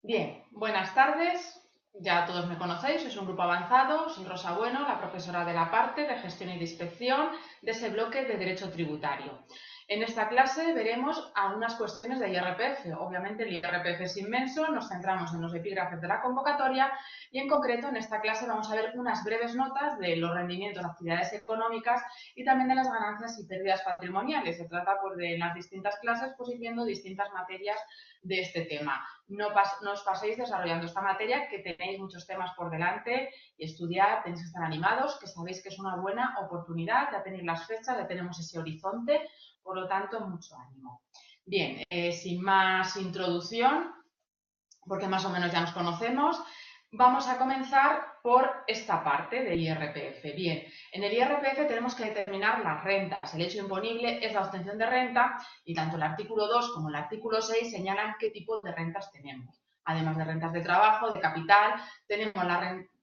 Bien, buenas tardes. Ya todos me conocéis, sois un grupo avanzado. Soy Rosa Bueno, la profesora de la parte de gestión y de inspección de ese bloque de derecho tributario. En esta clase veremos algunas cuestiones de IRPF. Obviamente el IRPF es inmenso, nos centramos en los epígrafes de la convocatoria y en concreto en esta clase vamos a ver unas breves notas de los rendimientos de actividades económicas y también de las ganancias y pérdidas patrimoniales. Se trata de en las distintas clases ir viendo distintas materias de este tema. No os paséis desarrollando esta materia, que tenéis muchos temas por delante y estudiar, tenéis que estar animados, que sabéis que es una buena oportunidad, ya tenéis las fechas, ya tenemos ese horizonte, por lo tanto, mucho ánimo. Bien, sin más introducción, porque más o menos ya nos conocemos, vamos a comenzar por esta parte del IRPF. Bien, en el IRPF tenemos que determinar las rentas. El hecho imponible es la obtención de renta y tanto el artículo 2 como el artículo 6 señalan qué tipo de rentas tenemos. Además de rentas de trabajo, de capital, tenemos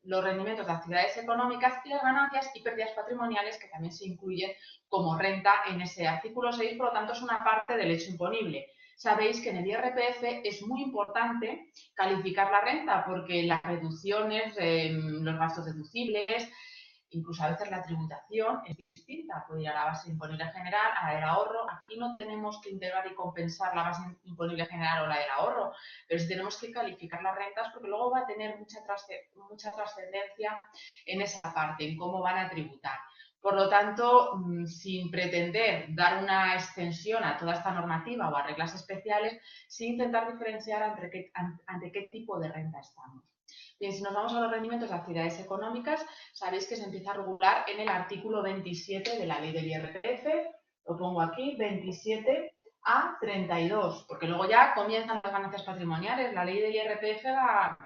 los rendimientos de actividades económicas y las ganancias y pérdidas patrimoniales que también se incluyen como renta en ese artículo 6, por lo tanto es una parte del hecho imponible. Sabéis que en el IRPF es muy importante calificar la renta porque las reducciones, los gastos deducibles, incluso a veces la tributación es distinta, puede ir a la base imponible general, a la del ahorro. Aquí no tenemos que integrar y compensar la base imponible general o la del ahorro, pero sí tenemos que calificar las rentas porque luego va a tener mucha trascendencia en esa parte, en cómo van a tributar. Por lo tanto, sin pretender dar una extensión a toda esta normativa o a reglas especiales, sí intentar diferenciar ante qué tipo de renta estamos. Bien, si nos vamos a los rendimientos de actividades económicas, sabéis que se empieza a regular en el artículo 27 de la ley del IRPF, lo pongo aquí, 27 a 32, porque luego ya comienzan las ganancias patrimoniales. La ley del IRPF,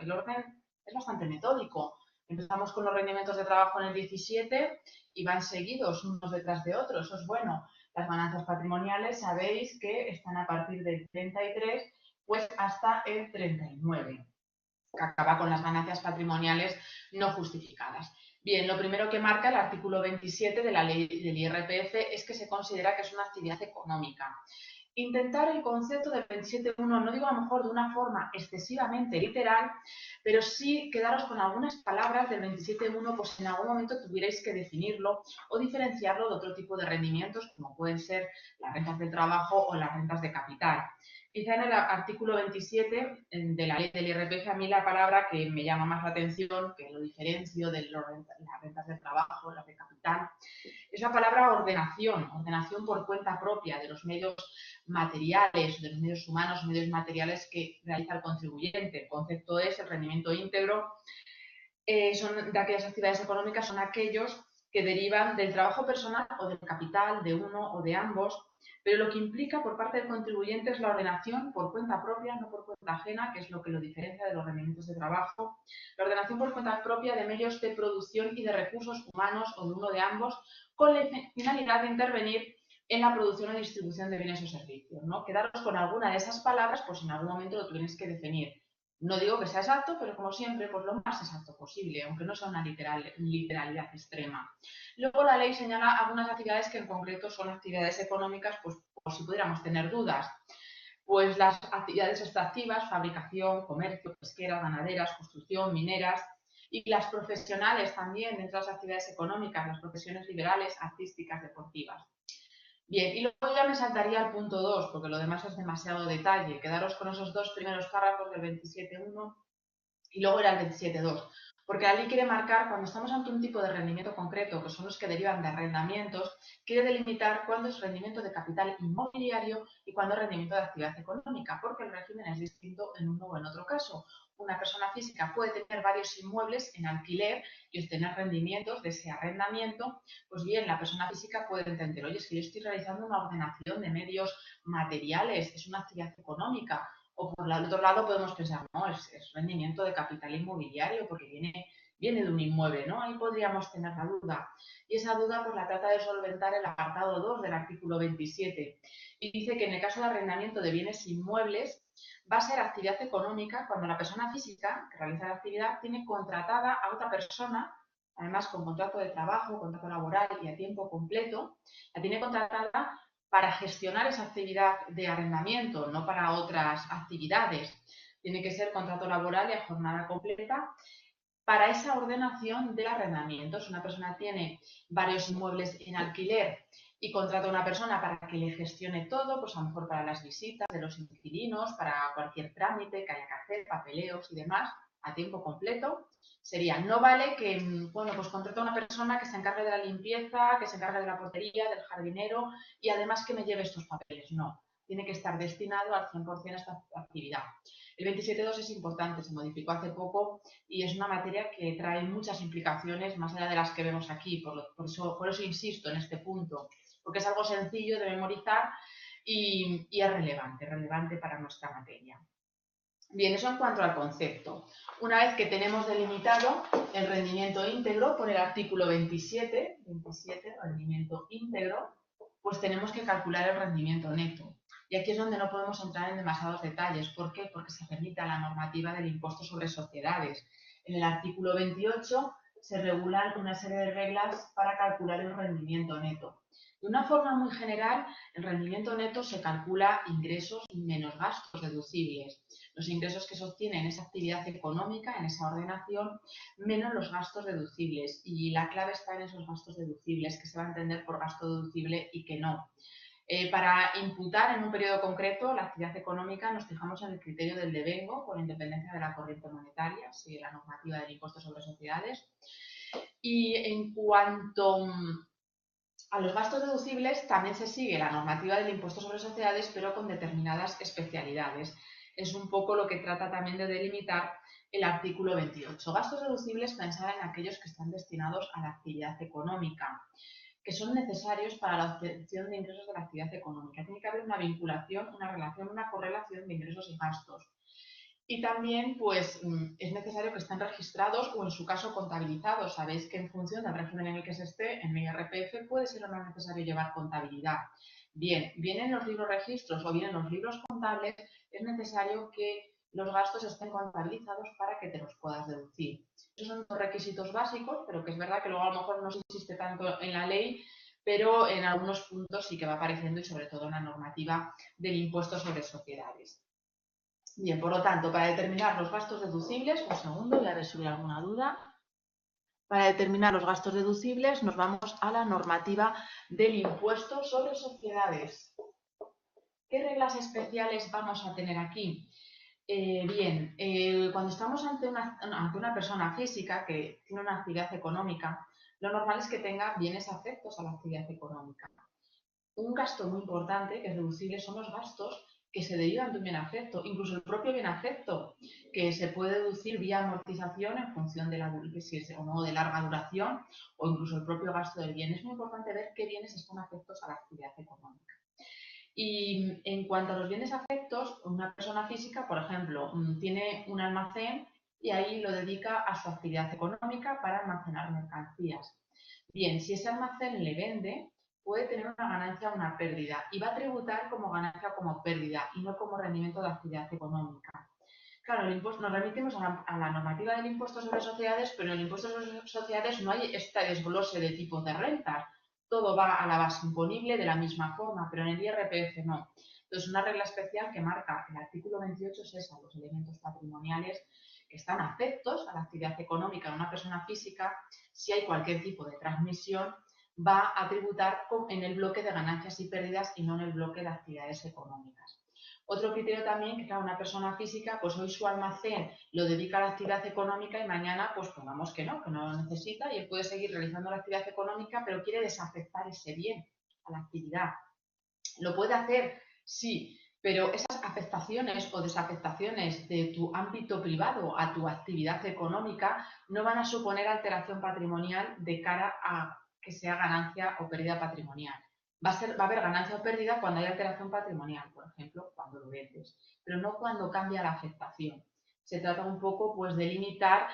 el orden es bastante metódico. Empezamos con los rendimientos de trabajo en el 17 y van seguidos unos detrás de otros. Eso es bueno. Las ganancias patrimoniales sabéis que están a partir del 33 pues hasta el 39, que acaba con las ganancias patrimoniales no justificadas. Bien, lo primero que marca el artículo 27 de la ley del IRPF es que se considera que es una actividad económica. Intentar el concepto del 27.1, no digo a lo mejor de una forma excesivamente literal, pero sí quedaros con algunas palabras del 27.1, pues si en algún momento tuvierais que definirlo o diferenciarlo de otro tipo de rendimientos, como pueden ser las rentas del trabajo o las rentas de capital. Quizá en el artículo 27 de la ley del IRPF, a mí la palabra que me llama más la atención, que lo diferencio de las rentas de trabajo, las de capital, es la palabra ordenación, ordenación por cuenta propia de los medios materiales, de los medios humanos, medios materiales que realiza el contribuyente. El concepto es el rendimiento íntegro. Son de aquellas actividades económicas, son aquellos que derivan del trabajo personal o del capital, de uno o de ambos, pero lo que implica por parte del contribuyente es la ordenación por cuenta propia, no por cuenta ajena, que es lo que lo diferencia de los rendimientos de trabajo, la ordenación por cuenta propia de medios de producción y de recursos humanos o de uno de ambos, con la finalidad de intervenir en la producción o distribución de bienes o servicios, ¿no? Quedaros con alguna de esas palabras, pues en algún momento lo tienes que definir. No digo que sea exacto, pero como siempre, pues lo más exacto posible, aunque no sea una literalidad extrema. Luego la ley señala algunas actividades que en concreto son actividades económicas, pues por si pudiéramos tener dudas. Pues las actividades extractivas, fabricación, comercio, pesqueras, ganaderas, construcción, mineras, y las profesionales también, dentro de las actividades económicas, las profesiones liberales, artísticas, deportivas. Bien, y luego ya me saltaría al punto 2, porque lo demás es demasiado detalle. Quedaros con esos dos primeros párrafos del 27.1 y luego era el 27.2. Porque la ley quiere marcar, cuando estamos ante un tipo de rendimiento concreto, que son los que derivan de arrendamientos, quiere delimitar cuándo es rendimiento de capital inmobiliario y cuándo es rendimiento de actividad económica, porque el régimen es distinto en uno o en otro caso. Una persona física puede tener varios inmuebles en alquiler y obtener rendimientos de ese arrendamiento. Pues bien, la persona física puede entender, oye, es que yo estoy realizando una ordenación de medios materiales, es una actividad económica. O por el otro lado podemos pensar, no, es rendimiento de capital inmobiliario porque viene de un inmueble, ¿no? Ahí podríamos tener la duda. Y esa duda pues la trata de solventar el apartado 2 del artículo 27. Y dice que en el caso de arrendamiento de bienes inmuebles va a ser actividad económica cuando la persona física que realiza la actividad tiene contratada a otra persona, además con contrato de trabajo, contrato laboral y a tiempo completo, la tiene contratada para gestionar esa actividad de arrendamiento, no para otras actividades. Tiene que ser contrato laboral y a jornada completa para esa ordenación del arrendamiento. Si una persona tiene varios inmuebles en alquiler y contrata a una persona para que le gestione todo, pues a lo mejor para las visitas de los inquilinos, para cualquier trámite que haya que hacer, papeleos y demás, a tiempo completo, sería, no vale que, bueno, pues contrata a una persona que se encargue de la limpieza, que se encargue de la portería, del jardinero y además que me lleve estos papeles. No, tiene que estar destinado al 100% a esta actividad. El 27.2 es importante, se modificó hace poco y es una materia que trae muchas implicaciones más allá de las que vemos aquí. Por eso insisto en este punto, porque es algo sencillo de memorizar y es relevante para nuestra materia. Bien, eso en cuanto al concepto. Una vez que tenemos delimitado el rendimiento íntegro por el artículo 27, rendimiento íntegro, pues tenemos que calcular el rendimiento neto. Y aquí es donde no podemos entrar en demasiados detalles. ¿Por qué? Porque se permite la normativa del impuesto sobre sociedades. En el artículo 28 se regulan una serie de reglas para calcular el rendimiento neto. De una forma muy general, el rendimiento neto se calcula ingresos menos gastos deducibles. Los ingresos que se obtienen en esa actividad económica, en esa ordenación, menos los gastos deducibles. Y la clave está en esos gastos deducibles, que se va a entender por gasto deducible y que no. Para imputar en un periodo concreto la actividad económica nos fijamos en el criterio del devengo, con independencia de la corriente monetaria, sigue la normativa del impuesto sobre sociedades. Y en cuanto a los gastos deducibles, también se sigue la normativa del impuesto sobre sociedades, pero con determinadas especialidades. Es un poco lo que trata también de delimitar el artículo 28. Gastos deducibles, pensar en aquellos que están destinados a la actividad económica, que son necesarios para la obtención de ingresos de la actividad económica. Tiene que haber una vinculación, una relación, una correlación de ingresos y gastos. Y también, pues, es necesario que estén registrados o, en su caso, contabilizados. Sabéis que en función del régimen en el que se esté, en el IRPF puede ser o no necesario llevar contabilidad. Bien en los libros registros o bien en los libros contables, es necesario que los gastos estén contabilizados para que te los puedas deducir. Esos son los requisitos básicos, pero que es verdad que luego a lo mejor no se insiste tanto en la ley, pero en algunos puntos sí que va apareciendo y sobre todo en la normativa del impuesto sobre sociedades. Bien, por lo tanto, para determinar los gastos deducibles, un segundo, voy a ver si hubiera alguna duda. Para determinar los gastos deducibles nos vamos a la normativa del impuesto sobre sociedades. ¿Qué reglas especiales vamos a tener aquí? Cuando estamos ante una persona física que tiene una actividad económica, lo normal es que tenga bienes afectos a la actividad económica. Un gasto muy importante que es deducible son los gastos que se derivan de un bien afecto, incluso el propio bien afecto, que se puede deducir vía amortización en función de si es o no de larga duración, o incluso el propio gasto del bien. Es muy importante ver qué bienes están afectos a la actividad económica. Y en cuanto a los bienes afectos, una persona física, por ejemplo, tiene un almacén y ahí lo dedica a su actividad económica para almacenar mercancías. Bien, si ese almacén le vende, puede tener una ganancia o una pérdida y va a tributar como ganancia o como pérdida y no como rendimiento de actividad económica. Claro, nos remitimos a la normativa del impuesto sobre sociedades, pero en el impuesto sobre sociedades no hay este desglose de tipos de rentas. Todo va a la base imponible de la misma forma, pero en el IRPF no. Entonces, una regla especial que marca el artículo 28 es esa, los elementos patrimoniales que están afectos a la actividad económica de una persona física. Si hay cualquier tipo de transmisión, va a tributar en el bloque de ganancias y pérdidas y no en el bloque de actividades económicas. Otro criterio también, que claro, una persona física, pues hoy su almacén lo dedica a la actividad económica y mañana, pues pongamos que no lo necesita y él puede seguir realizando la actividad económica, pero quiere desafectar ese bien a la actividad. ¿Lo puede hacer? Sí, pero esas afectaciones o desafectaciones de tu ámbito privado a tu actividad económica no van a suponer alteración patrimonial de cara a que sea ganancia o pérdida patrimonial. Va a haber ganancia o pérdida cuando hay alteración patrimonial, por ejemplo, cuando lo vendes, pero no cuando cambia la afectación. Se trata un poco, pues, de limitar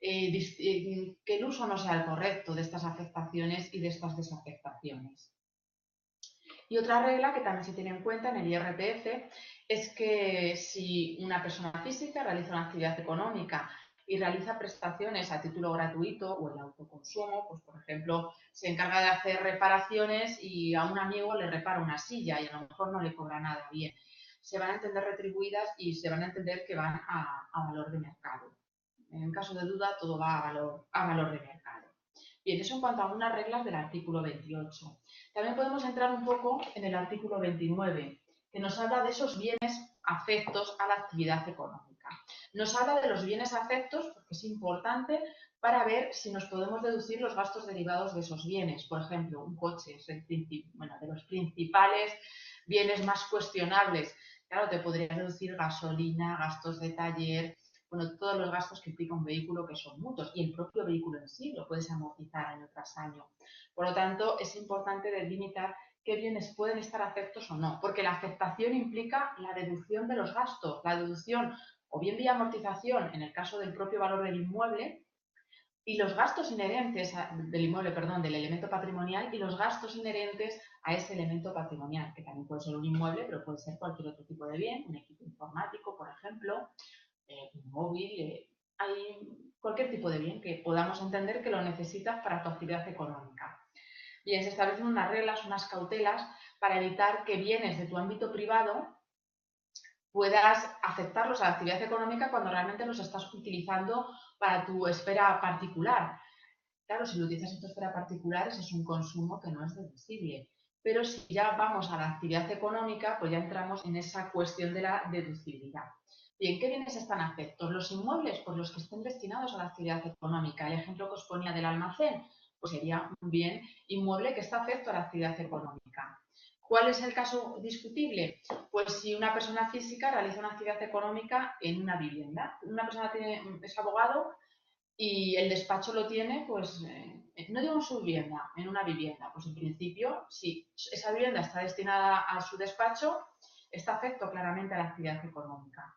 que el uso no sea el correcto de estas afectaciones y de estas desafectaciones. Y otra regla que también se tiene en cuenta en el IRPF es que si una persona física realiza una actividad económica y realiza prestaciones a título gratuito o el autoconsumo, pues por ejemplo se encarga de hacer reparaciones y a un amigo le repara una silla y a lo mejor no le cobra nada bien. se van a entender retribuidas y se van a entender que van a valor de mercado. En caso de duda, todo va a valor de mercado. Bien, eso en cuanto a algunas reglas del artículo 28. También podemos entrar un poco en el artículo 29, que nos habla de esos bienes afectos a la actividad económica. Nos habla de los bienes afectos porque es importante para ver si nos podemos deducir los gastos derivados de esos bienes. Por ejemplo, un coche es de los principales bienes más cuestionables. Claro, te podrías deducir gasolina, gastos de taller, bueno, todos los gastos que implica un vehículo, que son muchos, y el propio vehículo en sí lo puedes amortizar año tras año. Por lo tanto, es importante delimitar qué bienes pueden estar afectos o no, porque la afectación implica la deducción de los gastos, la deducción o bien vía amortización en el caso del propio valor del inmueble, y los gastos inherentes del inmueble, perdón, del elemento patrimonial, y los gastos inherentes a ese elemento patrimonial, que también puede ser un inmueble, pero puede ser cualquier otro tipo de bien, un equipo informático, por ejemplo, un móvil, hay cualquier tipo de bien que podamos entender que lo necesitas para tu actividad económica. Bien, se establecen unas reglas, unas cautelas para evitar que bienes de tu ámbito privado puedas afectarlos a la actividad económica cuando realmente los estás utilizando para tu esfera particular. Claro, si lo utilizas en tu esfera particular, ese es un consumo que no es deducible. Pero si ya vamos a la actividad económica, pues ya entramos en esa cuestión de la deducibilidad. Bien, ¿qué bienes están afectos? Los inmuebles, pues los que estén destinados a la actividad económica. El ejemplo que os ponía del almacén, pues sería un bien inmueble que está afecto a la actividad económica. ¿Cuál es el caso discutible? Pues si una persona física realiza una actividad económica en una vivienda. Una persona es abogado y el despacho lo tiene, pues, no digo en su vivienda, en una vivienda. Pues en principio, si esa vivienda está destinada a su despacho, está afecto claramente a la actividad económica.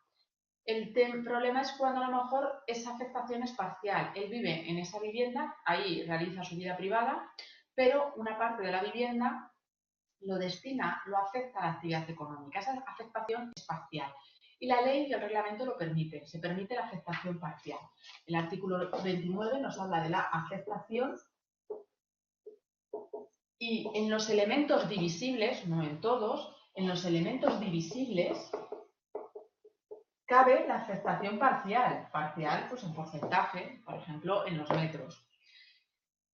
El problema es cuando a lo mejor esa afectación es parcial. Él vive en esa vivienda, ahí realiza su vida privada, pero una parte de la vivienda lo destina, lo afecta a la actividad económica. Esa afectación es parcial. Y la ley y el reglamento lo permiten. Se permite la afectación parcial. El artículo 29 nos habla de la afectación y en los elementos divisibles, no en todos, en los elementos divisibles cabe la afectación parcial. Parcial, pues en porcentaje, por ejemplo, en los metros.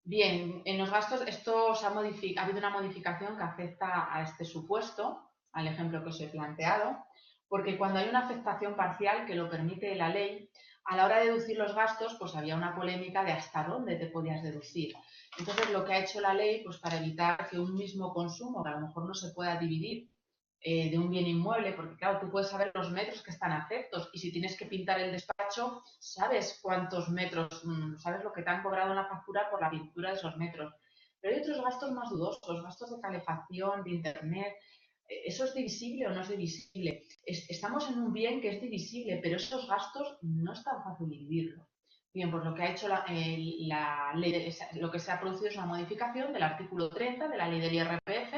Bien, en los gastos esto ha habido una modificación que afecta a este supuesto, al ejemplo que os he planteado, porque cuando hay una afectación parcial que lo permite la ley, a la hora de deducir los gastos, pues había una polémica de hasta dónde te podías deducir. Entonces, lo que ha hecho la ley, pues para evitar que un mismo consumo, que a lo mejor no se pueda dividir de un bien inmueble, porque claro, tú puedes saber los metros que están afectos y si tienes que pintar el despacho, sabes cuántos metros, sabes lo que te han cobrado en la factura por la pintura de esos metros. Pero hay otros gastos más dudosos, gastos de calefacción, de internet. ¿Eso es divisible o no es divisible? Estamos en un bien que es divisible, pero esos gastos no es tan fácil dividirlo. Bien, pues lo que ha hecho la ley, lo que se ha producido es una modificación del artículo 30 de la ley del IRPF,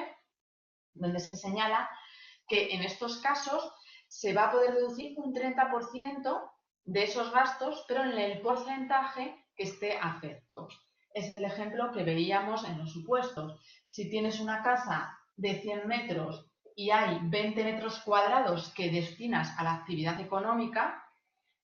donde se señala que en estos casos se va a poder deducir un 30% de esos gastos, pero en el porcentaje que esté afecto. Es el ejemplo que veíamos en los supuestos. Si tienes una casa de 100 metros y hay 20 metros cuadrados que destinas a la actividad económica,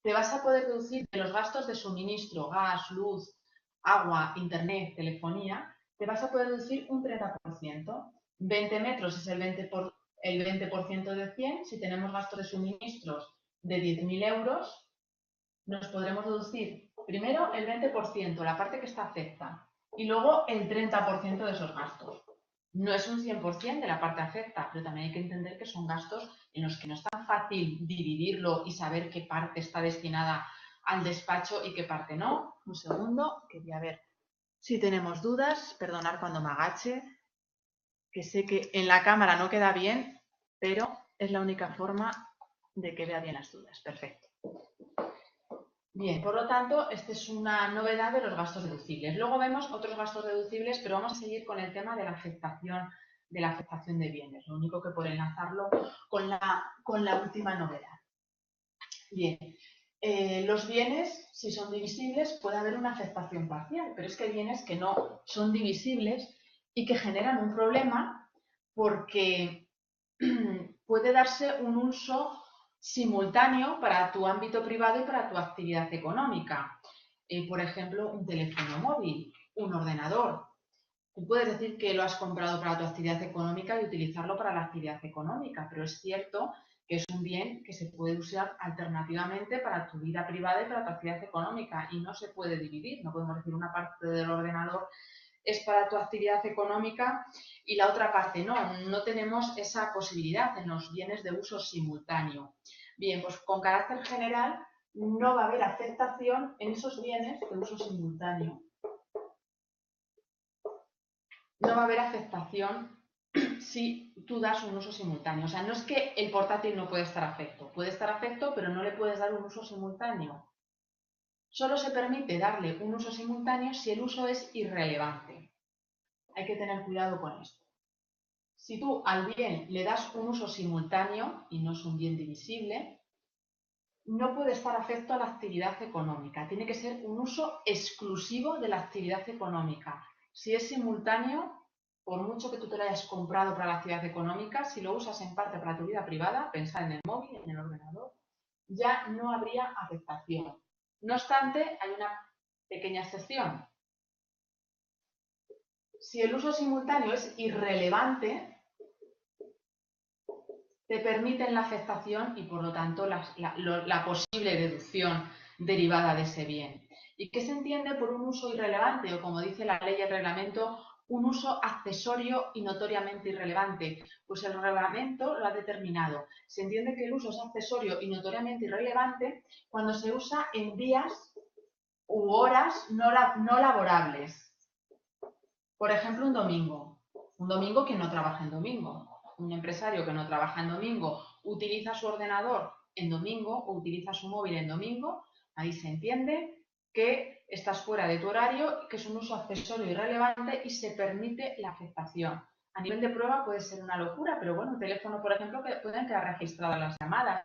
te vas a poder deducir de los gastos de suministro, gas, luz, agua, internet, telefonía, te vas a poder deducir un 30%. 20 metros es el 20% de 100. Si tenemos gastos de suministros de 10.000 euros, nos podremos deducir primero el 20%, la parte que está afecta, y luego el 30% de esos gastos. No es un 100% de la parte afecta, pero también hay que entender que son gastos en los que no es tan fácil dividirlo y saber qué parte está destinada al despacho y qué parte no. Un segundo, quería ver si tenemos dudas. Perdonar cuando me agache, que sé que en la cámara no queda bien, pero es la única forma de que vea bien las dudas. Perfecto. Bien, por lo tanto, esta es una novedad de los gastos deducibles. Luego vemos otros gastos deducibles, pero vamos a seguir con el tema de la afectación de bienes. Lo único que por enlazarlo con la última novedad. Bien, los bienes, si son divisibles, puede haber una afectación parcial, pero es que hay bienes que no son divisibles y que generan un problema porque puede darse un uso simultáneo para tu ámbito privado y para tu actividad económica. Por ejemplo, un teléfono móvil, un ordenador. Tú puedes decir que lo has comprado para tu actividad económica y utilizarlo para la actividad económica, pero es cierto que es un bien que se puede usar alternativamente para tu vida privada y para tu actividad económica y no se puede dividir. No podemos decir una parte del ordenador es para tu actividad económica y la otra parte no. No tenemos esa posibilidad en los bienes de uso simultáneo. Bien, pues con carácter general no va a haber afectación en esos bienes de uso simultáneo. No va a haber afectación si tú das un uso simultáneo. O sea, no es que el portátil no puede estar afecto. Puede estar afecto, pero no le puedes dar un uso simultáneo. Solo se permite darle un uso simultáneo si el uso es irrelevante. Hay que tener cuidado con esto. Si tú al bien le das un uso simultáneo y no es un bien divisible, no puede estar afecto a la actividad económica. Tiene que ser un uso exclusivo de la actividad económica. Si es simultáneo, por mucho que tú te lo hayas comprado para la actividad económica, si lo usas en parte para tu vida privada, pensar en el móvil, en el ordenador, ya no habría afectación. No obstante, hay una pequeña excepción. Si el uso simultáneo es irrelevante, te permiten la afectación y, por lo tanto, la posible deducción derivada de ese bien. ¿Y qué se entiende por un uso irrelevante o, como dice la ley y el reglamento, un uso accesorio y notoriamente irrelevante? Pues el reglamento lo ha determinado. Se entiende que el uso es accesorio y notoriamente irrelevante cuando se usa en días u horas no laborables. Por ejemplo, un domingo. Un domingo que no trabaja en domingo. Un empresario que no trabaja en domingo utiliza su ordenador en domingo o utiliza su móvil en domingo, ahí se entiende que estás fuera de tu horario, que es un uso accesorio irrelevante y se permite la afectación. A nivel de prueba puede ser una locura, pero bueno, un teléfono, por ejemplo, que pueden quedar registradas las llamadas.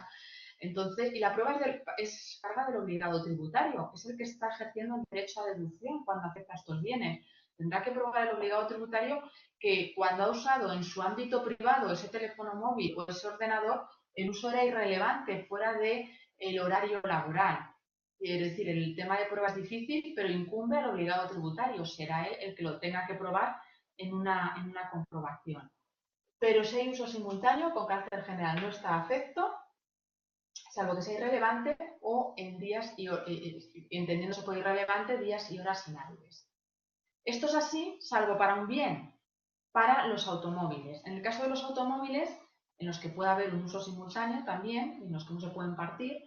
Entonces, y la prueba es carga del obligado tributario, es el que está ejerciendo el derecho a deducción cuando afecta a estos bienes. Tendrá que probar el obligado tributario que cuando ha usado en su ámbito privado ese teléfono móvil o ese ordenador, el uso era irrelevante, fuera del horario laboral. Es decir, el tema de prueba es difícil, pero incumbe al obligado tributario. Será él el que lo tenga que probar en una comprobación. Pero si hay uso simultáneo, con carácter general no está afecto, salvo que sea irrelevante o en días y entendiéndose por irrelevante días y horas inhábiles. Esto es así, salvo para un bien, para los automóviles. En el caso de los automóviles, en los que puede haber un uso simultáneo también, en los que no se pueden partir,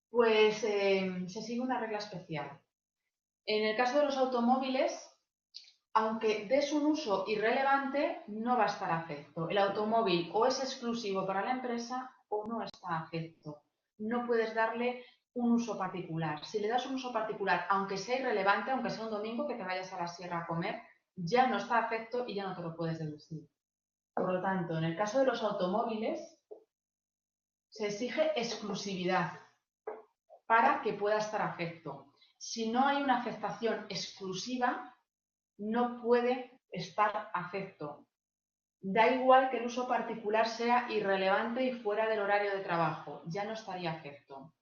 pues se sigue una regla especial. En el caso de los automóviles, aunque des un uso irrelevante, no va a estar afecto. El automóvil o es exclusivo para la empresa o no está afecto. No puedes darle un uso particular. Si le das un uso particular, aunque sea irrelevante, aunque sea un domingo que te vayas a la sierra a comer, ya no está afecto y ya no te lo puedes deducir. Por lo tanto, en el caso de los automóviles, se exige exclusividad para que pueda estar afecto. Si no hay una afectación exclusiva, no puede estar afecto. Da igual que el uso particular sea irrelevante y fuera del horario de trabajo, ya no estaría afecto.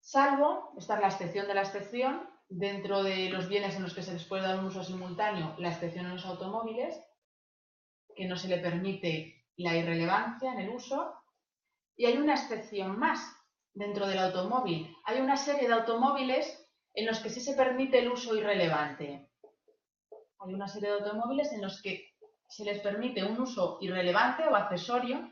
Salvo, esta es la excepción de la excepción, dentro de los bienes en los que se les puede dar un uso simultáneo, la excepción en los automóviles, que no se le permite la irrelevancia en el uso, y hay una excepción más dentro del automóvil. Hay una serie de automóviles en los que sí se permite el uso irrelevante. Hay una serie de automóviles en los que se les permite un uso irrelevante o accesorio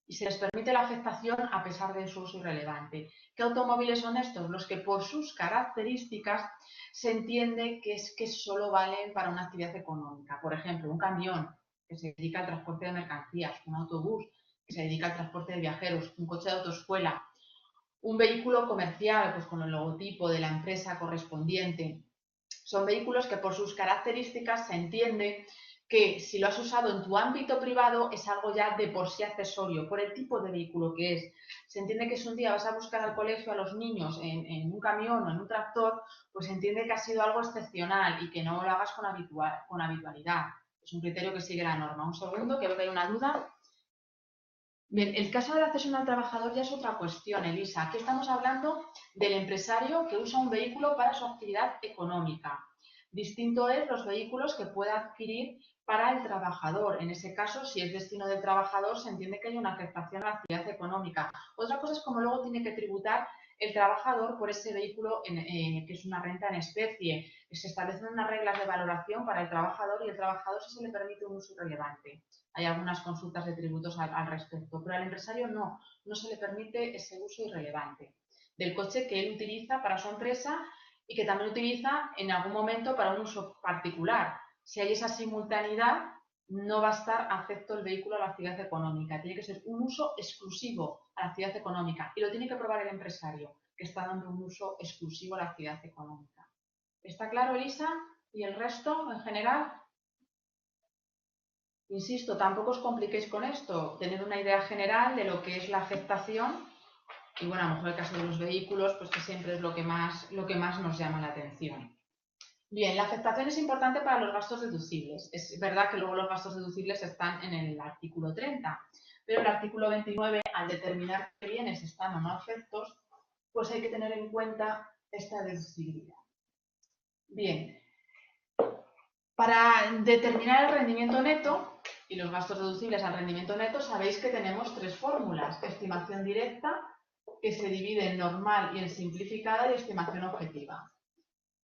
y se les permite la afectación a pesar de su uso irrelevante. ¿Qué automóviles son estos? Los que por sus características se entiende que es que solo valen para una actividad económica. Por ejemplo, un camión que se dedica al transporte de mercancías, un autobús que se dedica al transporte de viajeros, un coche de autoescuela, un vehículo comercial pues con el logotipo de la empresa correspondiente. Son vehículos que por sus características se entiende que si lo has usado en tu ámbito privado es algo ya de por sí accesorio, por el tipo de vehículo que es. Se entiende que si un día vas a buscar al colegio a los niños en un camión o en un tractor, pues se entiende que ha sido algo excepcional y que no lo hagas con habitualidad. Es un criterio que sigue la norma. Un segundo, que veo que hay una duda. Bien, el caso de la cesión al trabajador ya es otra cuestión, Elisa. Aquí estamos hablando del empresario que usa un vehículo para su actividad económica. Distinto es los vehículos que pueda adquirir para el trabajador. En ese caso, si es destino del trabajador, se entiende que hay una afectación a la actividad económica. Otra cosa es cómo luego tiene que tributar el trabajador por ese vehículo que es una renta en especie. Se establecen unas reglas de valoración para el trabajador y el trabajador si se le permite un uso irrelevante. Hay algunas consultas de tributos al respecto, pero al empresario no se le permite ese uso irrelevante del coche que él utiliza para su empresa y que también utiliza en algún momento para un uso particular. Si hay esa simultaneidad, no va a estar afecto el vehículo a la actividad económica. Tiene que ser un uso exclusivo a la actividad económica y lo tiene que probar el empresario, que está dando un uso exclusivo a la actividad económica. ¿Está claro, Elisa? ¿Y el resto en general? Insisto, tampoco os compliquéis con esto, tener una idea general de lo que es la afectación y bueno, a lo mejor el caso de los vehículos, pues que siempre es lo que más nos llama la atención. Bien, la afectación es importante para los gastos deducibles. Es verdad que luego los gastos deducibles están en el artículo 30, pero el artículo 29, al determinar qué bienes están o no afectos, pues hay que tener en cuenta esta deducibilidad. Bien, para determinar el rendimiento neto y los gastos deducibles al rendimiento neto, sabéis que tenemos tres fórmulas. Estimación directa, que se divide en normal y en simplificada, y estimación objetiva.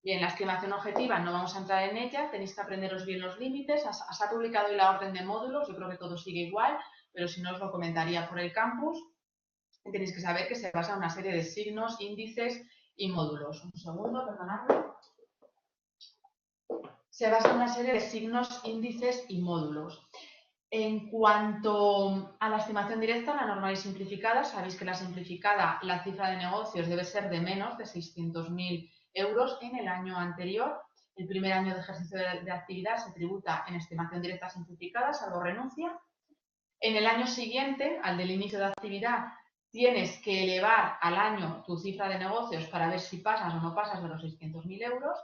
Bien, la estimación objetiva no vamos a entrar en ella, tenéis que aprenderos bien los límites. Se ha publicado hoy la orden de módulos, yo creo que todo sigue igual, pero si no os lo comentaría por el campus. Tenéis que saber que se basa en una serie de signos, índices y módulos. Un segundo, perdonadme. Se basa en una serie de signos, índices y módulos. En cuanto a la estimación directa, la normal y simplificada, sabéis que la simplificada, la cifra de negocios debe ser de menos de 600.000 euros en el año anterior. El primer año de ejercicio de actividad se tributa en estimación directa simplificada, salvo renuncia. En el año siguiente, al del inicio de actividad, tienes que elevar al año tu cifra de negocios para ver si pasas o no pasas de los 600.000 euros.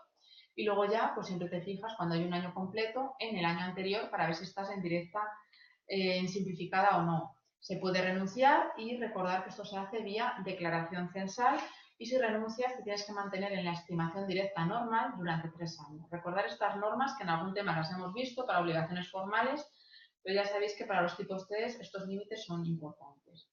Y luego ya, pues siempre te fijas cuando hay un año completo en el año anterior para ver si estás en directa, en simplificada o no. Se puede renunciar y recordar que esto se hace vía declaración censal y si renuncias te tienes que mantener en la estimación directa normal durante 3 años. Recordar estas normas que en algún tema las hemos visto para obligaciones formales, pero ya sabéis que para los tipos 3 estos límites son importantes.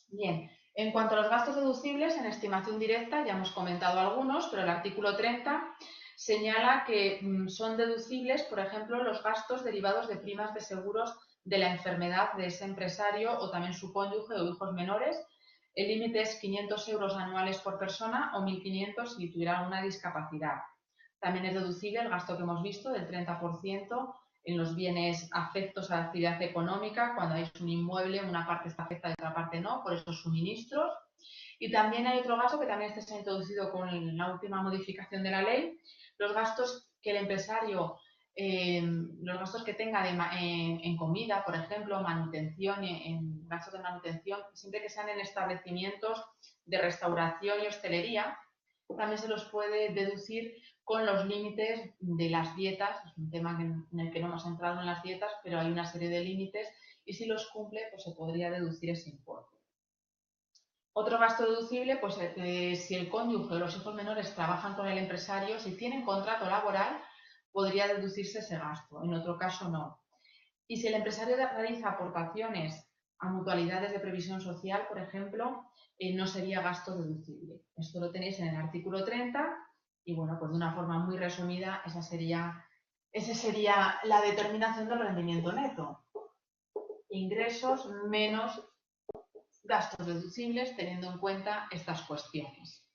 Bien, en cuanto a los gastos deducibles, en estimación directa ya hemos comentado algunos, pero el artículo 30 señala que son deducibles, por ejemplo, los gastos derivados de primas de seguros de la enfermedad de ese empresario o también su cónyuge o hijos menores. El límite es 500 euros anuales por persona o 1.500 si tuviera alguna discapacidad. También es deducible el gasto que hemos visto del 30% en los bienes afectos a la actividad económica, cuando hay un inmueble, una parte está afectada y otra parte no, por esos suministros. Y también hay otro gasto que también se ha introducido con la última modificación de la ley, los gastos que el empresario, los gastos que tenga en comida, por ejemplo, manutención, en gastos de manutención, siempre que sean en establecimientos de restauración y hostelería, también se los puede deducir con los límites de las dietas. Es un tema en el que no hemos entrado en las dietas, pero hay una serie de límites y si los cumple, pues se podría deducir ese importe. Otro gasto deducible, pues si el cónyuge o los hijos menores trabajan con el empresario, si tienen contrato laboral, podría deducirse ese gasto, en otro caso no. Y si el empresario realiza aportaciones a mutualidades de previsión social, por ejemplo, no sería gasto deducible. Esto lo tenéis en el artículo 30 y bueno, pues de una forma muy resumida, esa sería la determinación del rendimiento neto. Ingresos menos gastos deducibles teniendo en cuenta estas cuestiones.